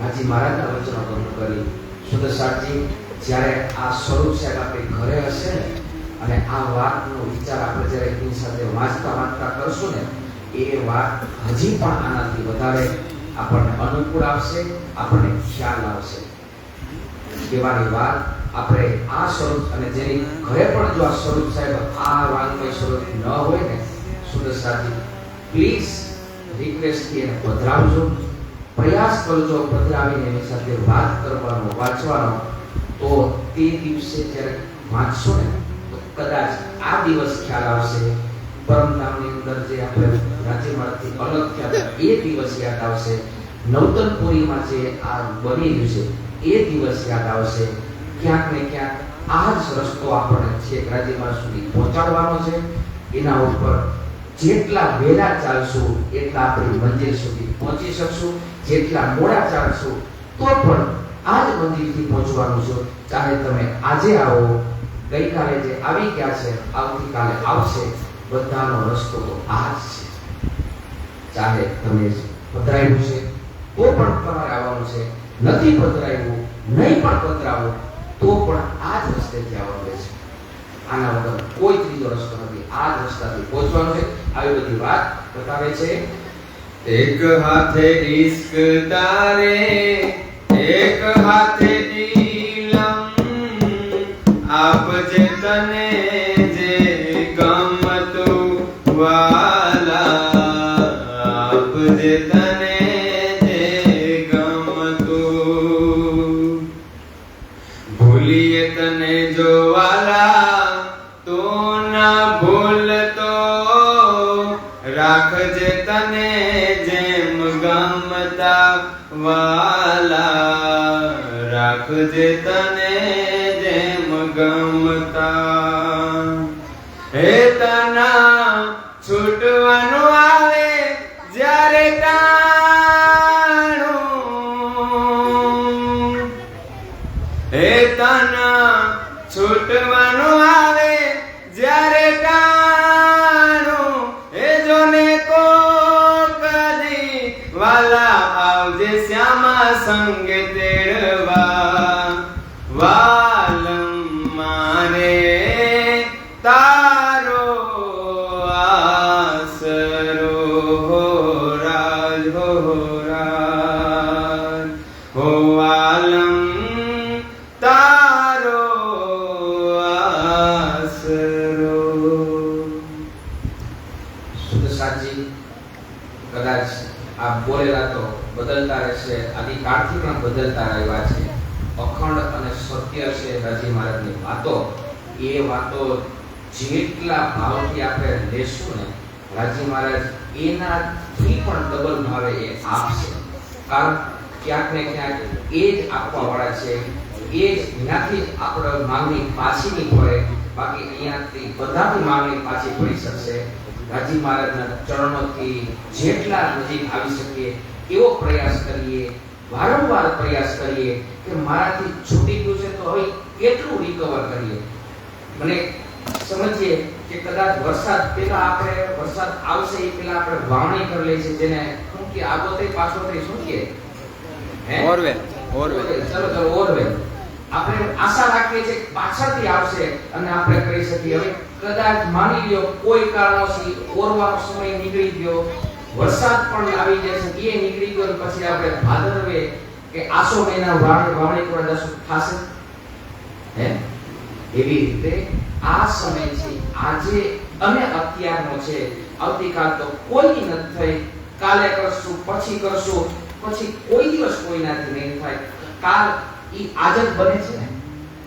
હાજી મહારાજના વચનો ગ્રહણ કરી. સુદર્શનજી જ્યારે આ સ્વરૂપ સાહેબ આપણી ઘરે હશે ને અને આ વાતનો વિચાર આપણે જ્યારે એની સાથે વાંચતા કરશું ને, એ વાત હજી પણ આનાથી વધારે આપણને અનુકૂળ આવશે, આપણને ખ્યાલ આવશે. કહેવાની વાત આપણે આ સ્વરૂપ અને જેની ઘરે પણ જો આ સ્વરૂપ સાહેબ આ વાંગમય સ્વરૂપ ન હોય ને, સુદર્શનજી પ્લીઝ રિક્વેસ્ટથી એને પધરાવજો, પ્રયાસ કરજો પધરાવીને એની સાથે વાત કરવાનો, વાંચવાનો. તો તે દિવસે જ્યારે વાંચશો ને તો કદાચ આ દિવસ ખ્યાલ આવશે. પરમધામની અંદર જે આપણે રાજ્યમાંથી અલગ થયા હતા એ દિવસ યાદ આવશે. નવતનપુરીમાં જે આ બની રહ્યું છે એ દિવસ યાદ આવશે. ક્યાંક ને ક્યાંક આ જ રસ્તો આપણને છેક રાજ્યમાં સુધી પહોંચાડવાનો છે. એના ઉપર જેટલા વહેલા ચાલશું એટલા આપણી મંજિલ સુધી પહોંચી શકશું. જેટલા મોડા ચાલશું તો પણ આ જ મંજિલથી પહોંચવાનું છે. ચાહે તમે આજે આવો, ગઈકાલે જે આવી ગયા છે આવતીકાલે આવશે, બધાનો રસ્તો તો આ જ છે. ચાહે તમે પધરાયું છે તો પણ તમારે આવવાનું છે, નથી પધરાયું, નહીં પણ પધરાવો તો પણ આ જ રસ્તેથી આવવાનું છે. આના વગર કોઈ ત્રીજો રસ્તો નથી. આ જ રસ્તાથી પહોંચવાનું છે. આવી બધી વાત બતાવે છે. એક હાથે ઇશ્ક તારે, એક હાથે ઈલમ, આપજે તને જે ગમતું વાલા, આપજે તને જે ગમતું. ભૂલીએ તને જો વાલા તું ના ભૂલતો, રાખજે તને જેમ ગમતા વાલા, રાખજે તને જેમ ગમતા. હે તના છૂટવાનું આવે જ્યારે ટાણું, હે તના છૂટવાનું આવે જ્યારે ટાણું, હે જોને કો કદી વાલા આવજે શ્યામા સંગે તેડવા. વાલમ મારે તારો આસરો હો રાજ, હો રાજ, હો વાલમ તારો આસરો. સુદર્શનજી કદાચ આ બોલેલા તો બદલતા રહેશે, આદિકાળથી પણ બદલતા રહ્યા છે. અખંડ અને સત્ય છે રાજી મહારાજની વાતો. એ વાતો જેટલા ભાવથી આપણે લેશું ને, રાજી મહારાજ એનાથી પણ ડબલ ભાવે એ આપશે. કારણ ક્યાંક ને ક્યાંક એ જ આપવા વાળા છે. એ જ એનાથી આપણે માંગણી પાછી નહીં પડે, બાકી અહીંયાથી બધાની માંગણી પાછી પડી શકશે. રાજી મહારાજના ચરણોથી જેટલા નજીક આવી શકીએ એવો પ્રયાસ કરીએ, વારંવાર પ્રયાસ કરીએ કે મારાથી છૂટી ગયું છે તો હવે કેટલું રિકવર કરીએ. મને સમજીએ કે કદાચ વરસાદ પહેલા આપણે વરસાદ આવશે એ પહેલા આપણે વાવણી કરી લઈએ છીએ, જેને શું કે આગોતરી પાછોતરી શું કે ઓરવેલ. ચલો ઓરવેલ. આપણે આશા રાખીએ છીએ કે પાછળથી આવશે અને આપણે કરી શકીએ. હવે કદાચ માની લ્યો કોઈ કારણોસર ઓરવાનો સમય નીકળી ગયો, વરસાદ પણ આવી જાય છે, એ નીકળી ગયો, પછી આપણે ભાદરવે કે આસો મહિના વાવણી કરવા જશું, થશે? હે એવી રીતે આ સમય છે, આજે અને અત્યારનો છે. આવતીકાલ તો કોઈ નથી થઈ, કાલે કરશું, પછી કરશું, પછી કોઈ દિવસ કોઈનાથી નહીં થાય. કાલ ઈ આજ જ બને છે ને,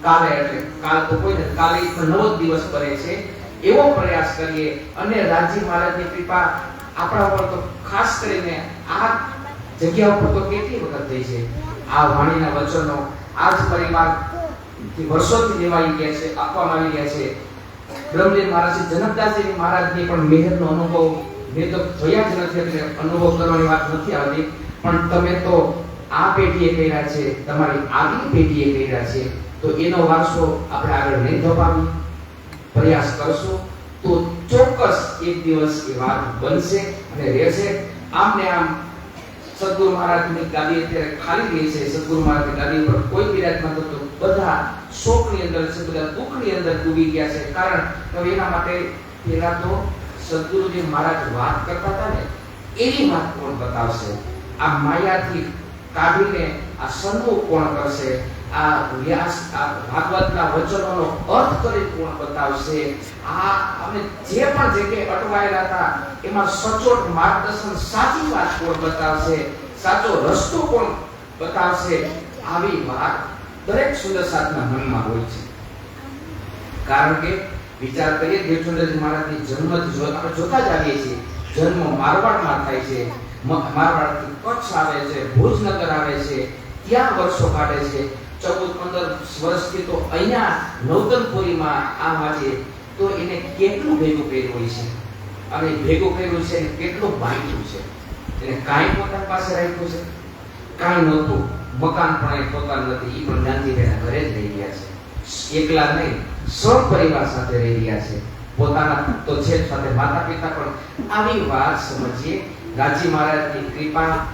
કાલે એટલે કાલ તો કોઈ નથી, કાલે ઈ નવો જ દિવસ બને છે. એવો પ્રયાસ કરીએ. અને રાજી મહારાજની કૃપા આપણા ઉપર તો ખાસ કરીને આ જગ્યા ઉપર તો કેટલી વખત થઈ છે. આ વાણીના વચનો આજ પરિવારથી વર્ષોથી લેવાઈ ગયા છે, આપવામાં આવી ગયા છે. બ્રહ્મદેવ મહારાજ જનકદાસજી મહારાજની પણ મહેરનો અનુભવ મેં તો જોયા જ નથી, એટલે અનુભવ કરવાની વાત નથી આવતી. પણ તમે તો આ પેઢીએ કર્યા છે, તમારી આગલી પેઢીએ કર્યા છે, તો એનો વારસો આપણે આગળ નહીં ધપાવી પ્રયાસ કરશો તો ચોક્કસ એક દિવસ એ વાત બનશે અને રહેશે. આમ ને આમ સદગુરુ મહારાજની ગાદી અત્યારે ખાલી રહી છે. સદગુરુ મહારાજની ગાદી પર કોઈ બિરાજમાન થતો, બધા શોકની અંદર છે, બધા દુઃખની અંદર ડૂબી ગયા છે. કારણ કે એના માટે પેલા તો સદગુરુજી મહારાજ વાત કરતા હતા ને, એવી વાત કોણ બતાવશે? આ માયાથી કાઢીને આ સન્મુખ કોણ કરશે? આ વ્યાસ આ ભાગવતના વચનોનો અર્થ કરી કોણ બતાવશે? આ અમે જે પણ જગ્યાએ અટવાયેલા હતા એમાં સચોટ માર્ગદર્શન, સાચી વાત કોણ બતાવશે? સાચો રસ્તો કોણ બતાવશે? આવી વાત દરેક સુંદર સાધના મનમાં હોય છે. કારણ કે વિચાર કરીએ, દેવચંદ્રજી મહારાજની જન્મથી આપણે જોતા જ આવીએ છીએ. જન્મ મારવાડમાં થાય છે, મારવાડથી કચ્છ આવે છે, ભુજનગર આવે છે, ત્યાં વર્ષો કાઢે છે. 14-15 વર્ષથી તો અહીંયા નવતનપુરીમાં આ વાંચે તો એને કેટલું ભેગું કર્યું હોય છે, અને ભેગું કર્યું છે, કેટલું બાંધ્યું છે. એને કાંઈ પોતાની પાસે રાખ્યું છે? કાંઈ નહોતું. મકાન પણ એ પોતાનું નથી, એ પણ ગાંધીજીના ઘરે જ રહી ગયા છે. એકલા નહીં, સહપરિવાર સાથે રહી રહ્યા છે. પોતાના તો છે સાથે માતા પિતા પણ. આવી વાત સમજીએ. રાજી મહારાજની કૃપા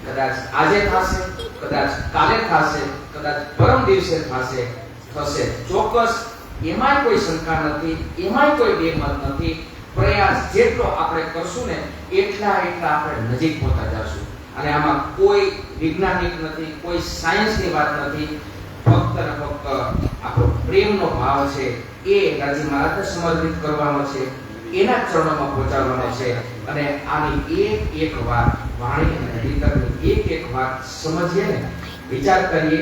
કદાચ આજે થશે, કદાચ કાલે થશે, કદાચ પરમ દિવસે થશે. ચોક્કસ એમાંય કોઈ શંકા નથી, એમાંય કોઈ બેમત નથી. પ્રયાસ જેટલો આપણે કરશું ને એટલા આપણે નજીક પહોંચતા જશું. અને આમાં કોઈ વૈજ્ઞાનિક નથી, કોઈ સાયન્સની વાત નથી. ફક્ત ને ફક્ત આપણો પ્રેમનો ભાવ છે, એ રાજી મહારાજને સમર્પિત કરવાનો છે, એના ચરણોમાં પહોંચાડવાનો છે. અને આની એક વાત વાણી અને ભીતરની એક વાત સમજીએ ને, વિચાર કરીએ.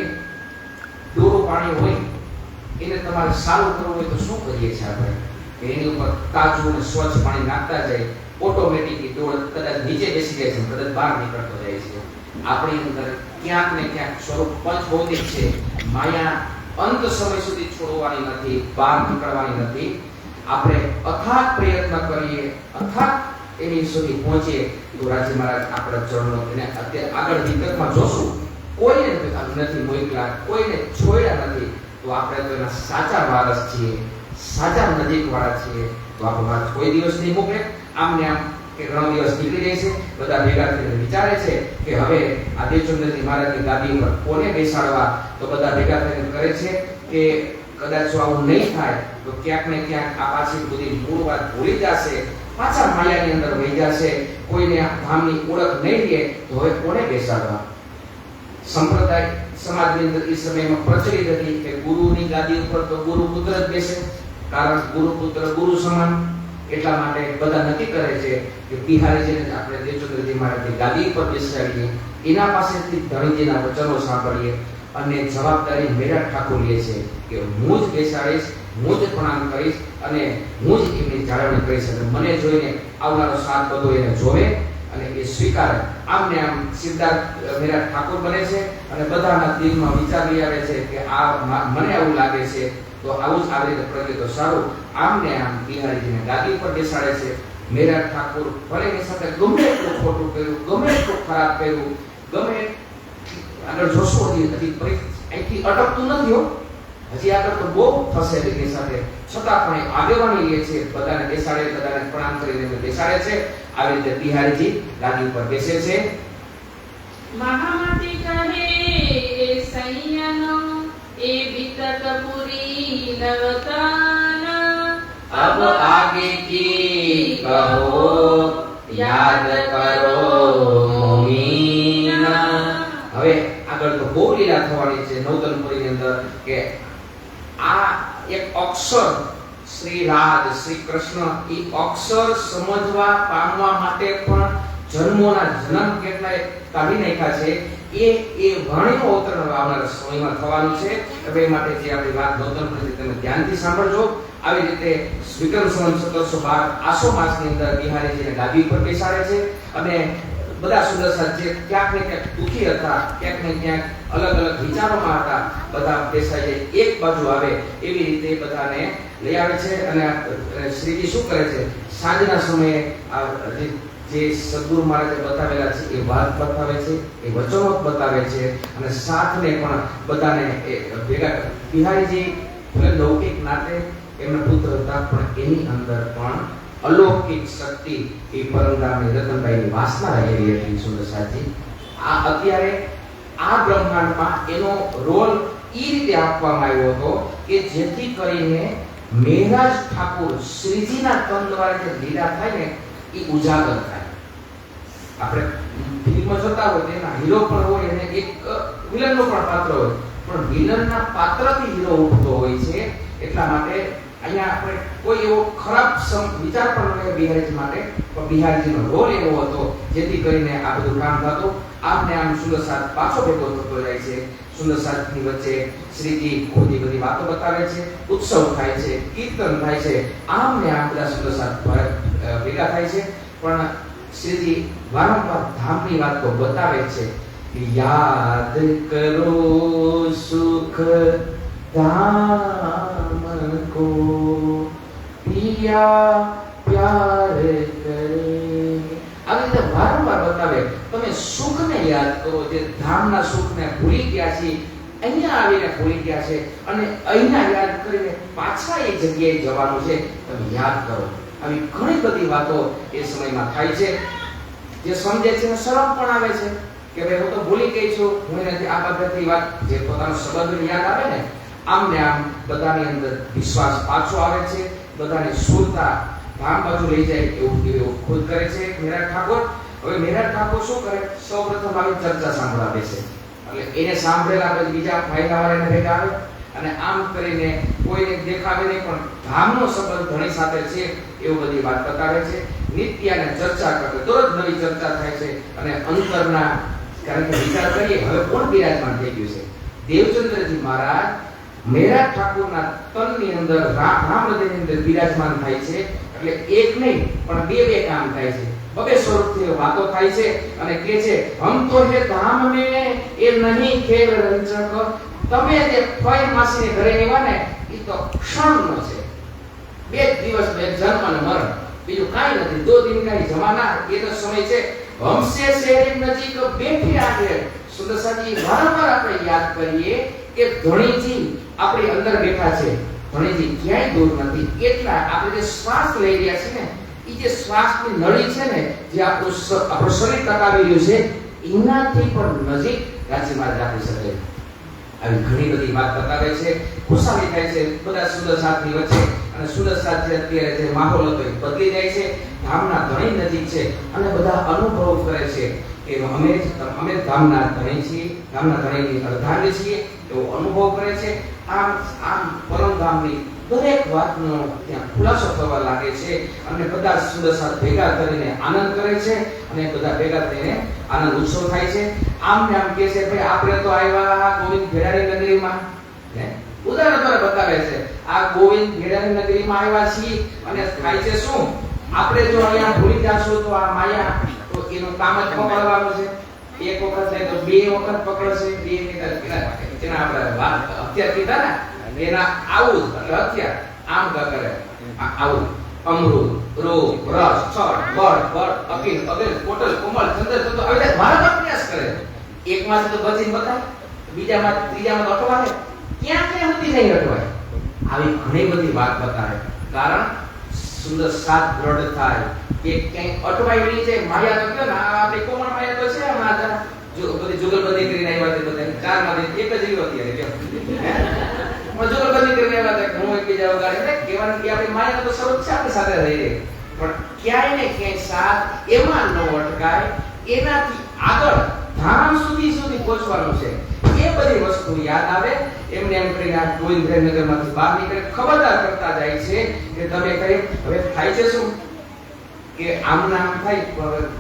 દોરો પાણી હોય, એને તમારે સારું કરવું હોય તો શું કરીએ છીએ આપણે? એની ઉપર તાજું અને સ્વચ્છ પાણી નાખતા જાય, ઓટોમેટિકલી દોડ કદાચ નીચે બેસી જાય છે, કદાચ બહાર નીકળતો જાય છે. આપણી અંદર ક્યાંક ને ક્યાંક સ્વરૂપ પંચભૌતિક છે. માયા અંત સમય સુધી છોડવાની નથી, બહાર નીકળવાની નથી. આપણે અથાગ પ્રયત્ન કરીએ, અથાગ એની સુધી પહોંચીએ તો રાજી મહારાજ આપણા ચરણો એને અત્યારે આગળ વિગતમાં જોશું. કોઈને નથી મોકલા, કોઈને છોડ્યા નથી, તો આપણે તો એના સાચા વારસ છીએ, સાચા નજીક વાળા છીએ. તો આપણો વાત કોઈ દિવસ નહીં મોકલે. આમ ને આમ કે ઘણો દિવસ નીકળી જાય છે. બધા ભેગા થઈને વિચારે છે કે હવે આ દેવચંદ્રજી મહારાજની ગાદી ઉપર કોને બેસાડવા? તો બધા ભેગા થઈને કરે છે કે કદાચ જો આવું નહીં થાય તો ક્યાંક ને ક્યાંક આ પાછી બધી મૂળ વાત ભૂલી જશે, પાછા માયાની અંદર વહી જશે. કોઈને આ ધામની ઓળખ નહીં રહે તો હવે કોને બેસાડવા? સંપ્રદાય સમાજની અંદર એ સમયમાં પ્રચલિત હતી કે ગુરુની ગાદી ઉપર તો ગુરુ પુત્ર જ બેસે, કારણ ગુરુ પુત્ર ગુરુ સમાન. એટલા માટે બધા નક્કી કરે છે કે બિહારીજીને આપણે દેવચંદ્રજી મહારાજની ગાદી ઉપર બેસાડીએ, એના પાસેથી ધણીજીના વચનો સાંભળીએ અને જવાબદારી મેરા ઠાકોર લે છે કે હું જ બેસાડીશ, હું જ પ્રણામ કરીશ અને હું જ એમની જાળવણી કરીશ. અને મને જોઈને આવનારો સાથ બધો એને જોવે અને એ સ્વીકારે. આમ ને આમ સિદ્ધાર્થ મેરા ઠાકોર બને છે અને બધાના દિલમાં વિચાર લઈ આવે છે કે આ મને આવું લાગે છે તો આવું જ આવી રીતે પ્રગતિ તો સારું. આમ ને આમ બિહારીજીને ગાદી ઉપર બેસાડે છે. મેરા ઠાકોર ભલે એની સાથે ગમે એટલું ખોટું કર્યું, ગમે એટલું ખરાબ કર્યું, ગમે આગળ જોશો હજી અહીંથી અટકતું નથી હો, હજી આગળ તો બહુ થશે એની સાથે. છતાં પણ આગેવાની લે છે, બધાને બેસાડે, બધાને પ્રણામ કરીને બેસાડે છે. આવી રીતે બિહારીજી ગાદી ઉપર બેસે છે. મહામતી કહે એ સૈયનો એ વિતત પુરી નવતાના अब आगे की कहो याद करो मीना. હવે આગળ તો બહુ લીલા થવાની છે નવતનપુરીની અંદર કે આ એક અક્ષર શ્રી રાધ શ્રી કૃષ્ણ એ અક્ષર સમજવા પામવા માટે પણ જન્મોના જન્મ કેટલાય કાઢી નાખ્યા છે એ વાણીનું અવતરણ આવનારા સમયમાં થવાનું છે. એ માટે જે આપણી વાત નોંધન કરી તમે ધ્યાનથી સાંભળજો. આવી રીતે વિક્રમ સંવત 1712 આસો માસની અંદર બિહારીજીને ડાબી પર બેસાડે છે અને બધા સુદર્શન જે ક્યાંક ને ક્યાંક દુઃખી હતા, ક્યાંક ને ક્યાંક અલગ અલગ વિચારોમાં હતા, બધા બેસાઈ એક બાજુ આવે એવી રીતે બધાને લઈ આવે છે. અને શ્રીજી શું કરે છે, સાંજના સમયે જે સદગુરુ મહારાજે બતાવેલા છે એ વાત બતાવે છે, એ વચનો બતાવે છે અને સાથને પણ બધાને ભેગા. બિહારીજી ભલે લૌકિક નાતે એમના પુત્ર હતા પણ એની અંદર પણ અલૌકિક શક્તિ એ પરમધામની રતનભાઈની વાસના રહેલી હતી. સુંદરસાજી આ અત્યારે આ બ્રહ્માંડમાં એનો રોલ એ રીતે આપવામાં આવ્યો હતો કે જેથી કરીને મહેરાજ ઠાકોર શ્રીજીના તન દ્વારા જે લીલા થાય ને એ ઉજાગર થાય. આપણે ફિલ્મ જોતા હોય તેના હીરો પણ હોય અને એક વિલનનો પણ પાત્ર હોય, પણ વિલનના પાત્રથી હીરો ઉઠતો હોય છે. એટલા માટે અહીંયા આપણે કોઈ એવો ખરાબ વિચાર પણ ન બિહારીજી માટે, પણ બિહારીજીનો રોલ એવો હતો જેથી કરીને આ બધું કામ થતું. આમ ને આમ સુંદરસાદ પાછો ભેગો થતો જાય છે. સુંદરસાદની વચ્ચે શ્રીજી ખોટી બધી વાતો બતાવે છે, ઉત્સવ થાય છે, કીર્તન થાય છે, આમ ને આમ બધા સુંદરસાદ ભેગા થાય છે. પણ શ્રીજી વારંવાર ધામની વાત તો બતાવે છે કે યાદ કરો સુખ धाम को पिया प्यार करे. આવી રીતે વારંવાર બતાવે તમે સુખને યાદ કરો, જે ધામના સુખને ભૂલી ગયા છે, અહીંયા આવીને ભૂલી ગયા છે અને અહીંયા યાદ કરીને પાછા એ જગ્યાએ જવાનું છે, તમે યાદ કરો. આવી ઘણી બધી વાતો એ સમયમાં થાય છે. જે સમજે છે એને શરમ પણ આવે છે કે ભાઈ હું તો ભૂલી ગઈ છું, હું એનાથી આ પદ્ધતિ વાત જે પોતાનો સંબંધ યાદ આવે ને આમ ને આમ બધાની અંદર વિશ્વાસ પાછો આવે છે, બધાની સુરતા ધામ બાજુ લઈ જાય એવું ખુદ કરે છે મહેરાજ ઠાકોર. હવે મહેરાજ ઠાકોર શું કરે, સૌપ્રથમ આવી ચર્ચા સાંભળવા બેસે. એટલે એને સાંભળેલા પછી બીજા ભાઈલાવાળાને ભેગા આવે અને આમ કરીને કોઈને દેખાવે નહીં પણ ધામનો સંબંધ ધણી સાથે છે એવું બધી વાત બતાવે છે. નિત્ય અને ચર્ચા કરે, દરરોજ નવી ચર્ચા થાય છે અને અંતરના કારણ કે વિચાર કરીએ હવે કોણ બિરાજમાન થઈ ગયું છે. દેવચંદ્રજી મહારાજ મહેરાજ ઠાકોરના તનની અંદર રામ હૃદયની અંદર બિરાજમાન થાય છે. એટલે એક નહીં પણ બે કામ થાય છે, બબે સ્વરૂપથી વાતો થાય છે અને કહે છે હમ તો હે ધામ મે એ નહીં ખેલ રંજક. તમે જે ફઈ માસીને ઘરે આવ્યા ને એ તો ક્ષણનો છે, 2 દિવસ બે જન્મ અને મરણ, બીજું કાંઈ નથી. 2 દિન કા જમાના એ તો સમય છે. હમસે શહેરી નજીક બેઠી આગે. સુંદરસાજી વારંવાર આપણે યાદ કરીએ કે ધણીજી આપણી અંદર બેઠા છે, ધણીજી ક્યાંય દૂર નથી. એટલા આપણે જે શ્વાસ લઈ રહ્યા છે ને એ જે શ્વાસની નળી છે ને જે આપણું શરીર ટકાવી રહ્યું છે એનાથી પણ નજીક રાજી મહારાજ આપી શકે. આવી ઘણી બધી વાત બતાવે છે. ખુશાલી થાય છે બધા સુંદરસાદની વચ્ચે અને સુંદરસાદ જે અત્યારે જે માહોલ હતો એ બદલી જાય છે. ધામના ધણી નજીક છે અને બધા અનુભવ કરે છે કે અમે ધામના ધણી છીએ, ધામના ધણીની અર્ધાંગી છીએ એવો અનુભવ કરે છે. આમ પરમધામની દરેક વાતનો ત્યાં ખુલાસો થવા લાગે છે અને બધા સુંદરસાદ ભેગા કરીને આનંદ કરે છે અને બધા ભેગા થઈને આનંદ ઉત્સવ થાય છે. આમ ને આમ કહે છે ભાઈ આપણે તો આવ્યા ગોવિંદ ભેડાની નગરીમાં, ઉદાહરણ દ્વારા બતાવે છે આ ગોવિંદ ભેડાની નગરીમાં આવ્યા છીએ અને થાય છે શું, આપણે જો અહીંયા ભૂલી જાશું તો આ માયા તો એનું કામ જ પકડવાનું છે. એક વખત નહીં તો 2 વખત પકડશે. 2 એના આપણે વાત અત્યાર કીધા ને એના આવું એટલે અત્યાર આમ કરે આવું અમૃત રોગ રસ છળ બળ બળ અકીલ અબેલ કોટલ કોમળ ચંદ્ર તો હવે મારા પ્રયાસ કરે. એકમાંથી તો બચીને બતાવે, બીજામાં ત્રીજામાં તો અટવાય, ક્યાં સુધી નહીં અટવાય. આવી ઘણી બધી વાત બતાવે. કારણ સુંદરસાદ દ્રઢ થાય કે ક્યાંય અટવાઈ નહીં જાય. માયા તો કે ને આપણી કોમળ માયા તો છે આમાં જો બધી જુગલબંધી કરીને આવ્યા છે બધા 4 માંથી એક જ રહ્યો અત્યારે કે જુગલબંધી કરીને આવ્યા હતા હું એકબીજા વગાડે કહેવાનું કે આપણી માયા તો સર્વ છે આપણી સાથે રહી રહી પણ ક્યાંય ને ક્યાંય સાથ એમાં ન અટકાય. એનાથી આગળ ધામ સુધી પહોંચવાનું છે. એ બધી વસ્તુ યાદ આવે એમને એમ કરીને આ ગોવિંદનગરમાંથી બહાર નીકળે ખબરદાર કરતા જાય છે કે તમે કઈ હવે થાય છે શું કે આમ ના આમ થાય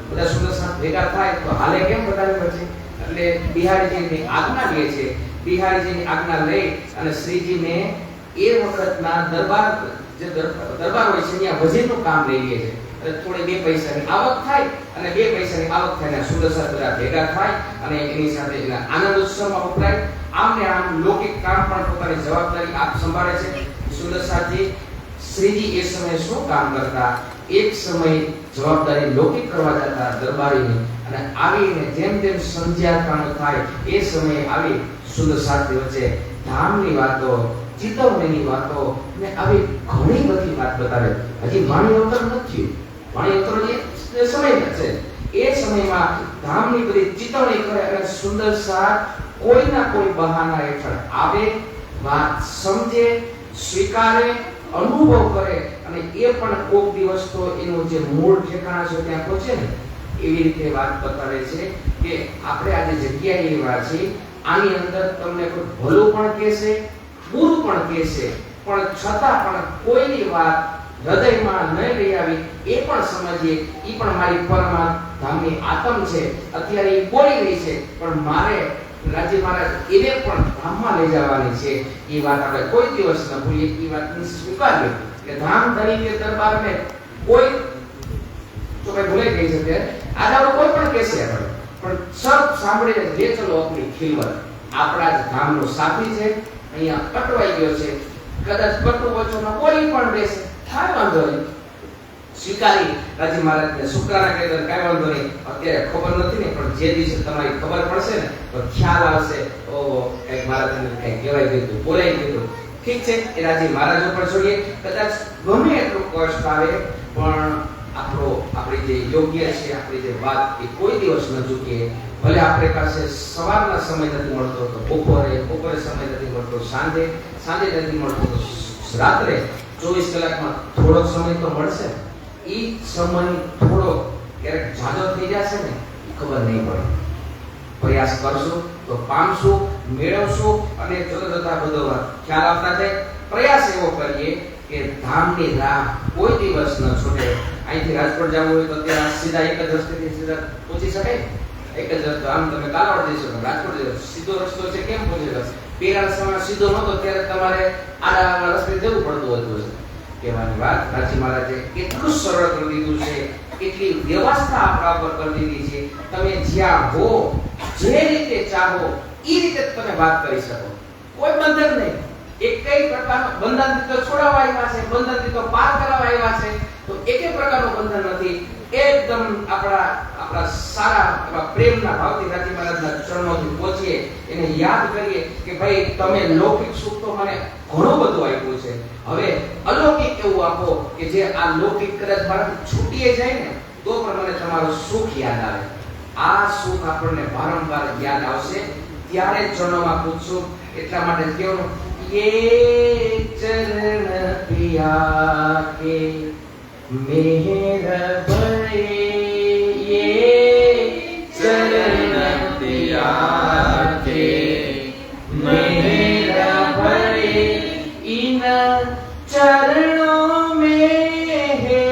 બધા સુંદર સાથ ભેગા થાય તો હાલે કેમ બધાની વચ્ચે? એટલે બિહારીજીની આજ્ઞા લે છે. બિહારીજીની આજ્ઞા લઈ અને શ્રીજીને એ વખતના દરબાર હોય છે ત્યાં વજીરનું કામ લઈ લે છે. થોડી 2 પૈસાની આવક થાય અને 2 પૈસાની આવક થઈને સુંદર સાથ બધા ભેગા થાય અને એની સાથે એના આનંદ ઉત્સવમાં વપરાય. આમ ને આમ લૌકિક કામ પણ પોતાની જવાબદારી આપ સંભાળે છે. સુંદર સાથજી શ્રીજી એ સમયે શું કામ કરતા? એક સમય જવાબદારી લૌકિક કરવા જતા દરબારીની અને આવીને જેમ જેમ સંધ્યા કામ થાય એ સમયે આવી સુંદર સાથજી વચ્ચે ધામની વાતો, ચિતવણીની વાતો ને આવી ઘણી બધી વાત બતાવે. હજી વાણી અવતર નથી. વાણી અવતર એ સમય છે. એ સમયમાં ધામની બધી ચિતવણી કરે અને સુંદર સાથ કોઈના કોઈ બહાના હેઠળ આવે, વાત સમજે, સ્વીકારે, અનુભવ કરે અને એ પણ કોક દિવસ તો એનું જે મૂળ ઠેકાણા છે ત્યાં પહોંચે ને એવી રીતે વાત બતાવે છે કે આપણે આજે જગ્યાએ એવા છીએ, આની અંદર તમને કોઈ ભલું પણ કહેશે, બુરું પણ કહેશે, પણ છતાં પણ કોઈની વાત હૃદયમાં ન લઈ આવી એ પણ સમજીએ. એ પણ મારી પરમાત્માની આત્મ છે, અત્યારે એ બોલી રહી છે, પણ મારે રાજી મહારાજ એને પણ ધામમાં લઈ જવાની છે. એ વાત આપણે કોઈ દિવસ ન ભૂલીએ. એ વાતને સ્વીકારીએ કે ધામ તરીકે દરબારને કોઈ તો કઈ ભૂલે ગઈ છે ત્યારે આદારો કોઈ પણ કહેશે આપણે પણ સબ સાંભળીને લે ચલો આપણી ખીલવત. આપણા જ ધામનો સાથી છે, અહીંયા કટવાઈ ગયો છે, કદાચ કટુ વચનો બોલી પણ દેશે, થાય વાંધો નહીં. સ્વીકારી રાજી મહારાજને શુક્રાના કહી દે, કાંઈ વાંધો નહીં, અત્યારે ખબર નથી ને પણ જે દિવસે તમારી ખબર પડશે ને તો ખ્યાલ આવશે. ઓ કંઈક મહારાજને કંઈક કહેવાય ગયું, બોલાઈ ગયું. ઠીક છે, એ રાજી મહારાજ ઉપર છોડીએ. કદાચ ગમે એટલું કષ્ટ આવે પણ આપણી જે યોગ્ય છે, આપણી જે વાત એ કોઈ દિવસ ન ચૂકીએ. ભલે આપણે પાસે સવારના સમય નથી મળતો તો બપોરે સમય નથી મળતો, સાંજે નથી મળતો તો રાત્રે 24 કલાકમાં થોડોક સમય તો મળશે. એ સમય થોડો ક્યારેક જાજો થઈ જશે ને ખબર નહીં પડે. પ્રયાસ કરશું તો પામશું, મેળવશું અને જતા બધો ખ્યાલ આવતા જાય. પ્રયાસ એવો કરીએ કે ધામની રાહ કોઈ દિવસ ન છૂટે. અહીંથી રાજકોટ જવું હોય તો ત્યાં સીધા એક જ રસ્તેથી સીધા પહોંચી શકાય. એક જ રસ્તો, આમ તમે કાલાવડ જઈ શકો, રાજકોટ સીધો રસ્તો છે, કેમ પહોંચી શકે? પેલા સમય સીધો નહોતો ત્યારે તમારે આડા રસ્તે જવું પડતું હતું. કહેવાની વાત રાજી મહારાજે કેટલું સરળ કરી દીધું છે, કેટલી વ્યવસ્થા આપણા પર કરી દીધી છે. તમે જ્યાં હો, જે રીતે ચાહો એ રીતે તમે વાત કરી શકો. કોઈ બંધન નહીં. એક કઈ પ્રકારનો બંધનથી તો છોડાવવા આવ્યા છે, બંધનથી તો પાર કરાવવા આવ્યા છે, તો એકે પ્રકારનું બંધન નથી. એકદમ આપણા સારા એવા પ્રેમના ભાવથી રાજી મહારાજના ચરણોથી પહોંચીએ, એને યાદ કરીએ કે ભાઈ તમે લૌકિક સુખ તો મને ઘણું બધું આપ્યું છે, હવે અલૌકિક એવું આપો કે જે આ લૌકિક કદાચ મારાથી છૂટીએ જાય ને તો પણ મને તમારું સુખ યાદ આવે. આ સુખ આપણને વારંવાર યાદ આવશે ત્યારે ચરણોમાં પૂછશું. એટલા માટે કેવું, યે ચરણ પિયા કે मेहर भरे ये चरण प्यार के मेहर भरे इन चरणों में है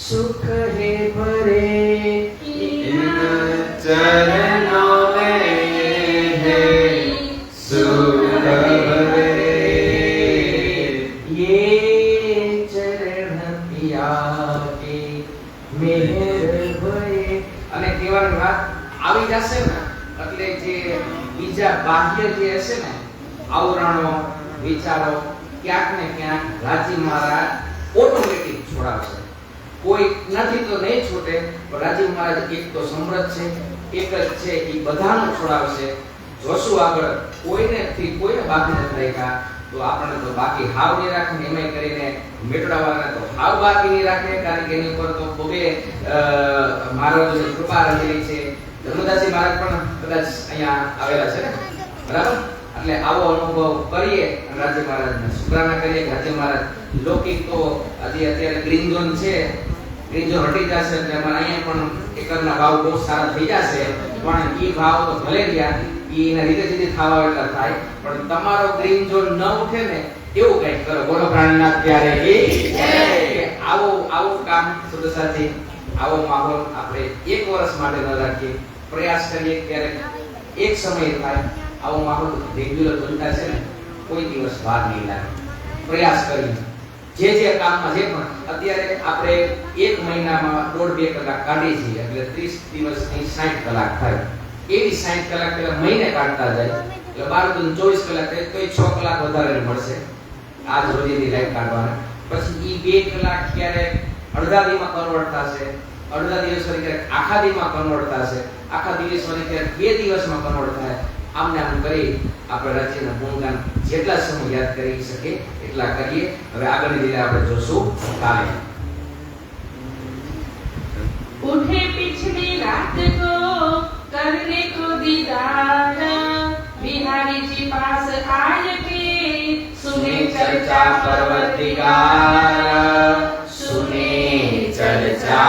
सुख है भरे इन चरणों में है सुख भरे ये અને કહેવાની વાત આવી જશે ને એટલે જે બીજા બાહ્ય જે હશે ને આવરણો, વિચારો ક્યાંક ને ક્યાંક રાજી મહારાજ ઓટોમેટિક છોડાવશે. કોઈ નથી તો નહીં છૂટે, પણ રાજી મહારાજ એક તો સમૃદ્ધ છે, એક જ છે, એ બધાનું છોડાવશે. જોશું આગળ કોઈને બાકી નથી રાખ્યા તો આપણને તો બાકી હાવ નહીં રાખે, એમાં કરીને મેટડાવાળાને તો હાવ બાકી નહીં રાખે, કારણ કે એની ઉપર તો બહુ મહારાજની કૃપા રહેલી છે. ધર્મદાસજી મહારાજ પણ કદાચ અહીંયા આવેલા છે ને, બરાબર? એટલે આવો અનુભવ કરીએ રાજ્ય મહારાજને શુક્રાના કરીએ. રાજ્ય મહારાજ લૌકિક તો અત્યારે ગ્રીન ઝોન છે, ગ્રીન ઝોન હટી જશે એટલે અમારે અહીંયા પણ એકરના ભાવ બહુ સારા થઈ જશે, પણ એ ભાવ તો ભલે ગયા એના રીતે સીધી ખાવા એટલા થાય, પણ તમારો ગ્રીન ઝોન ન ઉઠે ને એવું કંઈક કરો. બોલો પ્રાણીનાથ ત્યારે આવું કામ સુદસાથી આવો માહોલ આપણે એક વર્ષ માટે ન રાખીએ, પ્રયાસ કરીએ ક્યારેક એક સમય થાય આવો માહોલ રેગ્યુલર બનતા છે ને કોઈ દિવસ વાર નહીં લાગે. પ્રયાસ કરીએ જે કામમાં જે પણ અત્યારે આપણે એક મહિનામાં 1.5-2 કલાક કાઢીએ છીએ એટલે 30 દિવસની 60 કલાક થાય. એવી 60 કલાક પેલા મહિને કાઢતા જાય એટલે 12 દુ 24 કલાક થાય તો 6 કલાક વધારે મળશે આજ રોજીની લાઈફ કાઢવાના. પછી ઈ 2 કલાક ક્યારેક અડધા દીમાં કન્વર્ટ થશે, અડધા દિવસ વળી ક્યારેક આખા દીમાં કન્વર્ટ થશે, આખા દિવસ વળી ક્યારેક 2 દિવસમાં કન્વર્ટ થાય. આમને આમ કરી આપણે રચીને ગુણગાન જેટલા સમય યાદ કરી શકે એટલા કરીએ. હવે આગળની દિને આપણે જોશું કાલે. उठे पिछली रात को करने को दीदार, बिहारी जी पास आय के सुने चर्चा परवरदिगार, सुने चर्चा